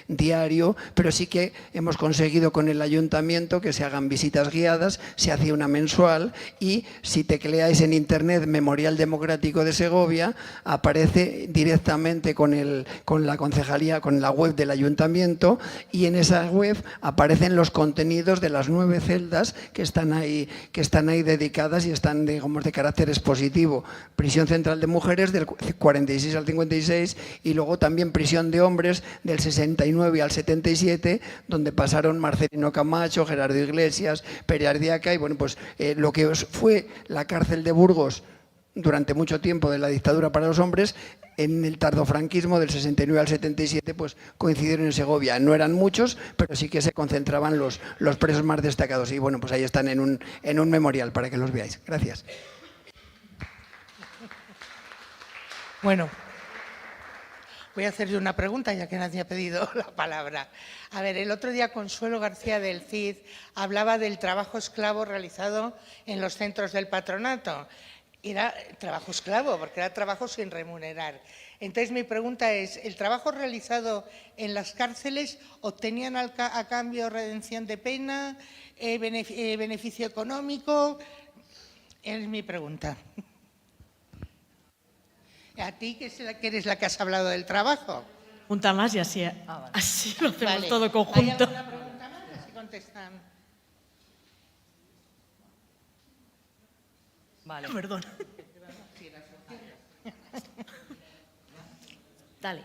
diario, pero sí que hemos conseguido con el ayuntamiento que se hagan visitas guiadas, se hace una mensual y si tecleáis en internet Memorial Democrático de Segovia, aparece directamente con la concejalía, con la web del ayuntamiento, y en esa web aparecen los contenidos de las 9 celdas que están ahí dedicadas y están, digamos, de carácter expositivo. Prisión central de mujeres del 46 al 56 y luego también prisión de hombres del 69 al 77, donde pasaron Marcelino Camacho, Gerardo Iglesias, Pere Ardiaca y bueno, pues lo que fue la cárcel de Burgos durante mucho tiempo de la dictadura para los hombres, en el tardofranquismo del 69 al 77 pues coincidieron en Segovia. No eran muchos, pero sí que se concentraban los presos más destacados y bueno, pues ahí están en un memorial para que los veáis. Gracias. Bueno, voy a hacerle una pregunta, ya que nadie ha pedido la palabra. A ver, el otro día Consuelo García del CID hablaba del trabajo esclavo realizado en los centros del patronato. Era trabajo esclavo, porque era trabajo sin remunerar. Entonces, mi pregunta es, ¿el trabajo realizado en las cárceles obtenían a cambio redención de pena, beneficio económico? Es mi pregunta. ¿A ti, que eres la que has hablado del trabajo? Junta más y así, así lo hacemos Vale. todo conjunto. ¿Hay alguna pregunta más? Así contestan. Vale. Perdón. Dale.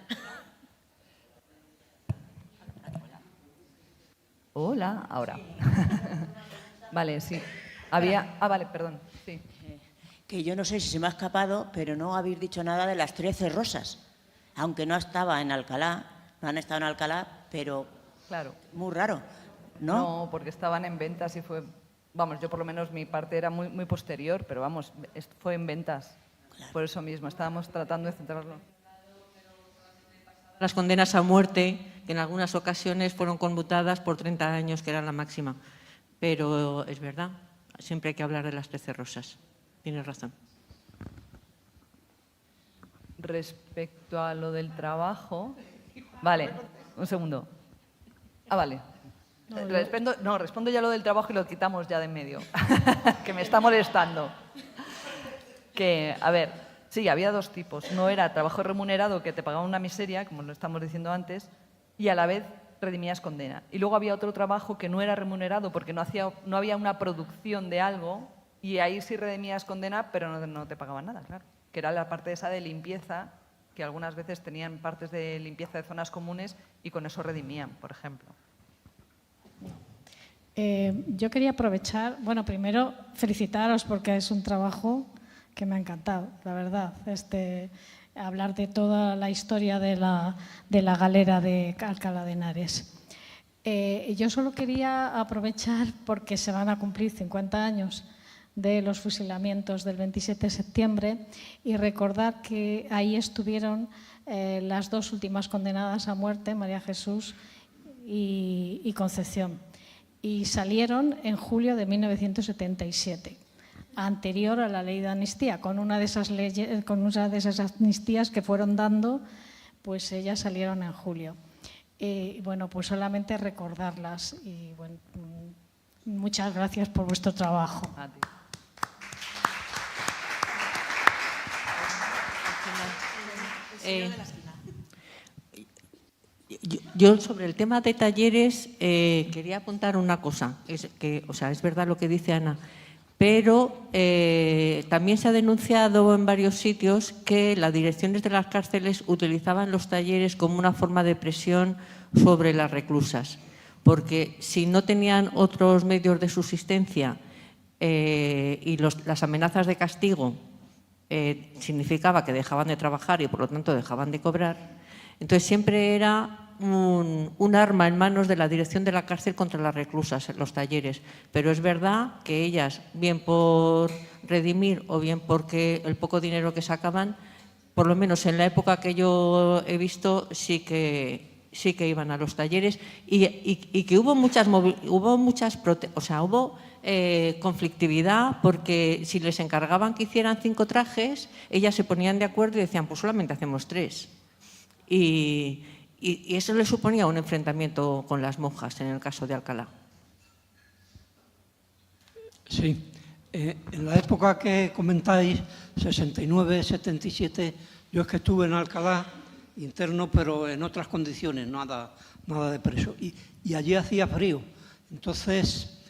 Hola, ahora. Vale, sí. Vale, perdón. Sí. Que yo no sé si se me ha escapado, pero no habéis dicho nada de las 13 rosas. Aunque no estaba en Alcalá, no han estado en Alcalá, pero Claro. muy raro, ¿no? No, porque estaban en ventas y fue... Vamos, yo por lo menos mi parte era muy, muy posterior, pero vamos, fue en ventas. Claro. Por eso mismo, estábamos tratando de centrarlo. Las condenas a muerte, que en algunas ocasiones fueron conmutadas por 30 años, que era la máxima. Pero es verdad, siempre hay que hablar de las 13 rosas. Tienes razón. Respecto a lo del trabajo... Vale, un segundo. Vale. Respondo ya lo del trabajo y lo quitamos ya de en medio, que me está molestando. Que, a ver, sí, había 2 tipos. No era trabajo remunerado, que te pagaban una miseria, como lo estamos diciendo antes, y a la vez redimías condena. Y luego había otro trabajo que no era remunerado porque no había una producción de algo, y ahí sí redimías condena, pero no te pagaban nada, claro. Que era la parte esa de limpieza, que algunas veces tenían partes de limpieza de zonas comunes y con eso redimían, por ejemplo. Yo quería aprovechar, bueno, primero felicitaros porque es un trabajo que me ha encantado, la verdad, hablar de toda la historia de la galera de Alcalá de Henares. Yo solo quería aprovechar porque se van a cumplir 50 años de los fusilamientos del 27 de septiembre y recordar que ahí estuvieron las 2 últimas condenadas a muerte, María Jesús y Concepción. Y salieron en julio de 1977, anterior a la ley de amnistía. Con una de esas leyes, con una de esas amnistías que fueron dando, pues ellas salieron en julio. Bueno, pues solamente recordarlas y bueno, muchas gracias por vuestro trabajo. A ti. Yo sobre el tema de talleres quería apuntar una cosa, es verdad lo que dice Ana, pero también se ha denunciado en varios sitios que las direcciones de las cárceles utilizaban los talleres como una forma de presión sobre las reclusas, porque si no tenían otros medios de subsistencia y las amenazas de castigo significaba que dejaban de trabajar y por lo tanto dejaban de cobrar, entonces siempre era un arma en manos de la dirección de la cárcel contra las reclusas, los talleres. Pero es verdad que ellas, bien por redimir o bien porque el poco dinero que sacaban, por lo menos en la época que yo he visto, sí que iban a los talleres y que hubo conflictividad, porque si les encargaban que hicieran 5 trajes, ellas se ponían de acuerdo y decían, pues solamente hacemos 3. Y eso le suponía un enfrentamiento con las monjas en el caso de Alcalá. Sí. En la época que comentáis, 69, 77, yo es que estuve en Alcalá, interno, pero en otras condiciones, nada de preso. Y allí hacía frío. Entonces,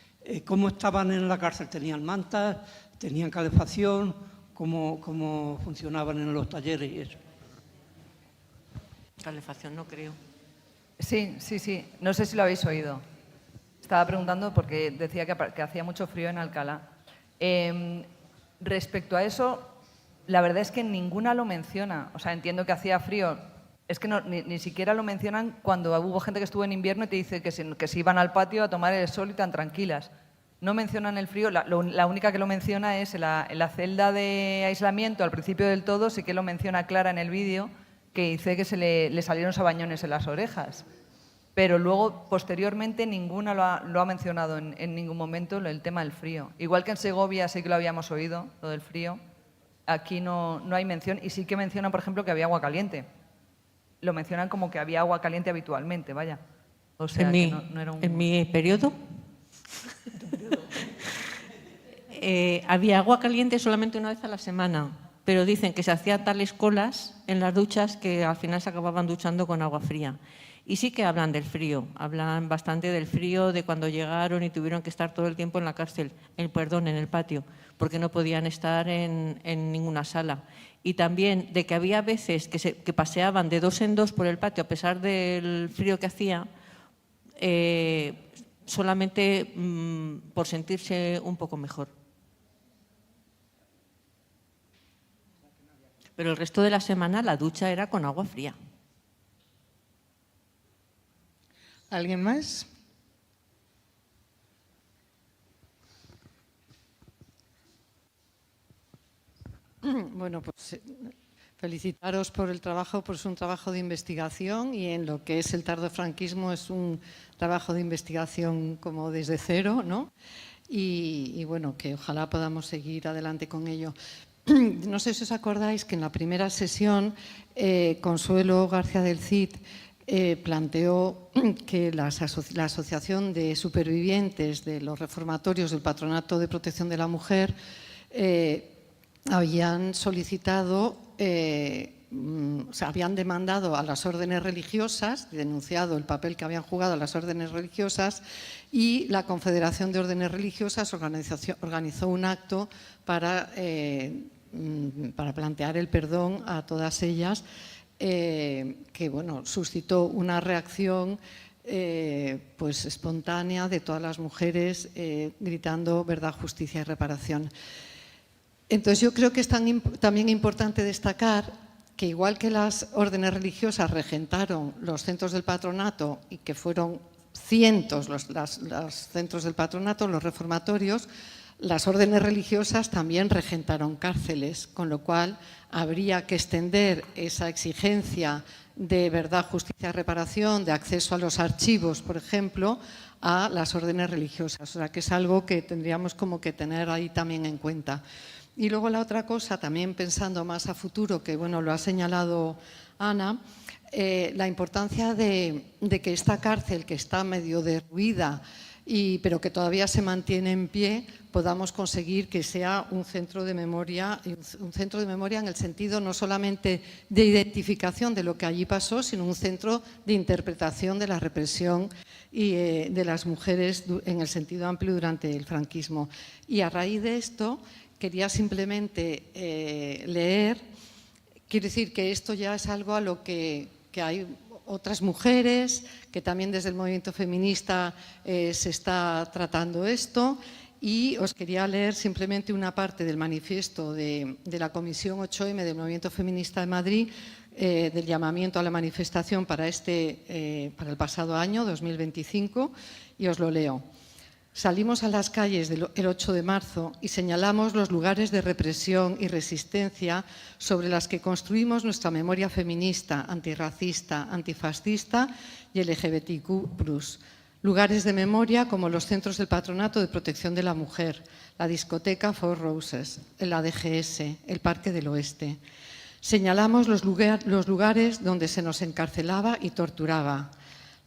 ¿cómo estaban en la cárcel? ¿Tenían mantas? ¿Tenían calefacción? ¿Cómo funcionaban en los talleres y eso? Calefacción no creo. Sí. No sé si lo habéis oído. Estaba preguntando porque decía que hacía mucho frío en Alcalá. Respecto a eso, la verdad es que ninguna lo menciona. O sea, entiendo que hacía frío. Es que ni siquiera lo mencionan cuando hubo gente que estuvo en invierno y te dice que se iban al patio a tomar el sol y tan tranquilas. No mencionan el frío. La única que lo menciona es en la celda de aislamiento, al principio del todo, sí que lo menciona Clara en el vídeo, que dice que se le salieron sabañones en las orejas. Pero luego, posteriormente, ninguna lo ha mencionado en ningún momento el tema del frío. Igual que en Segovia sí que lo habíamos oído, lo del frío, aquí no hay mención. Y sí que mencionan, por ejemplo, que había agua caliente. Lo mencionan como que había agua caliente habitualmente, vaya. O sea, no era un... En mi periodo había agua caliente solamente una vez a la semana, pero dicen que se hacían tales colas en las duchas que al final se acababan duchando con agua fría. Y sí que hablan del frío, hablan bastante del frío, de cuando llegaron y tuvieron que estar todo el tiempo en la cárcel, en el patio, porque no podían estar en ninguna sala. Y también de que había veces que paseaban de 2 en 2 por el patio a pesar del frío que hacía, solamente por sentirse un poco mejor. Pero el resto de la semana la ducha era con agua fría. ¿Alguien más? Bueno, pues felicitaros por el trabajo, pues es un trabajo de investigación y en lo que es el tardofranquismo es un trabajo de investigación como desde cero, ¿no? Y bueno, que ojalá podamos seguir adelante con ello. No sé si os acordáis que en la primera sesión Consuelo García del Cid planteó que la Asociación de Supervivientes de los Reformatorios del Patronato de Protección de la Mujer habían solicitado, habían demandado a las órdenes religiosas, denunciado el papel que habían jugado las órdenes religiosas, y la Confederación de Órdenes Religiosas organizó un acto para plantear el perdón a todas ellas, que bueno, suscitó una reacción pues espontánea de todas las mujeres gritando verdad, justicia y reparación. Entonces yo creo que es también importante destacar que igual que las órdenes religiosas regentaron los centros del patronato y que fueron cientos los centros del patronato, los reformatorios, las órdenes religiosas también regentaron cárceles, con lo cual habría que extender esa exigencia de verdad, justicia y reparación, de acceso a los archivos, por ejemplo, a las órdenes religiosas. O sea, que es algo que tendríamos como que tener ahí también en cuenta. Y luego la otra cosa, también pensando más a futuro, que bueno, lo ha señalado Ana, la importancia de que esta cárcel, que está medio derruida, pero que todavía se mantiene en pie, podamos conseguir que sea un centro de memoria en el sentido no solamente de identificación de lo que allí pasó, sino un centro de interpretación de la represión y de las mujeres en el sentido amplio durante el franquismo. Y a raíz de esto quería simplemente leer, quiero decir que esto ya es algo a lo que hay otras mujeres, que también desde el movimiento feminista se está tratando esto, y os quería leer simplemente una parte del manifiesto de la Comisión 8M del Movimiento Feminista de Madrid, del llamamiento a la manifestación para el pasado año, 2025, y os lo leo. Salimos a las calles el 8 de marzo y señalamos los lugares de represión y resistencia sobre las que construimos nuestra memoria feminista, antirracista, antifascista y LGBTQ+. Lugares de memoria como los centros del Patronato de Protección de la Mujer, la discoteca Four Roses, la DGS, el Parque del Oeste. Señalamos los lugares donde se nos encarcelaba y torturaba.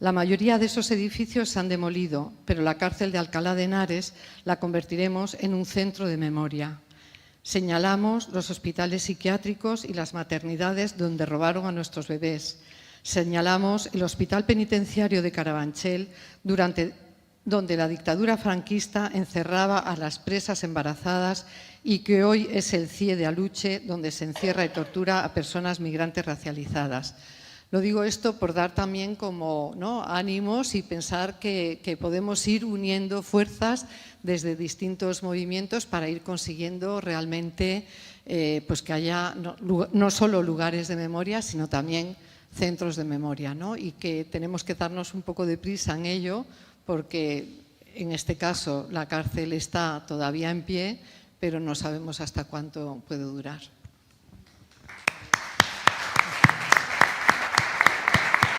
La mayoría de esos edificios se han demolido, pero la cárcel de Alcalá de Henares la convertiremos en un centro de memoria. Señalamos los hospitales psiquiátricos y las maternidades donde robaron a nuestros bebés. Señalamos el hospital penitenciario de Carabanchel, donde la dictadura franquista encerraba a las presas embarazadas y que hoy es el CIE de Aluche, donde se encierra y tortura a personas migrantes racializadas. Lo digo esto por dar también como ánimos y pensar que podemos ir uniendo fuerzas desde distintos movimientos para ir consiguiendo realmente pues que haya no solo lugares de memoria, sino también centros de memoria, ¿no? Y que tenemos que darnos un poco de prisa en ello porque en este caso la cárcel está todavía en pie, pero no sabemos hasta cuánto puede durar.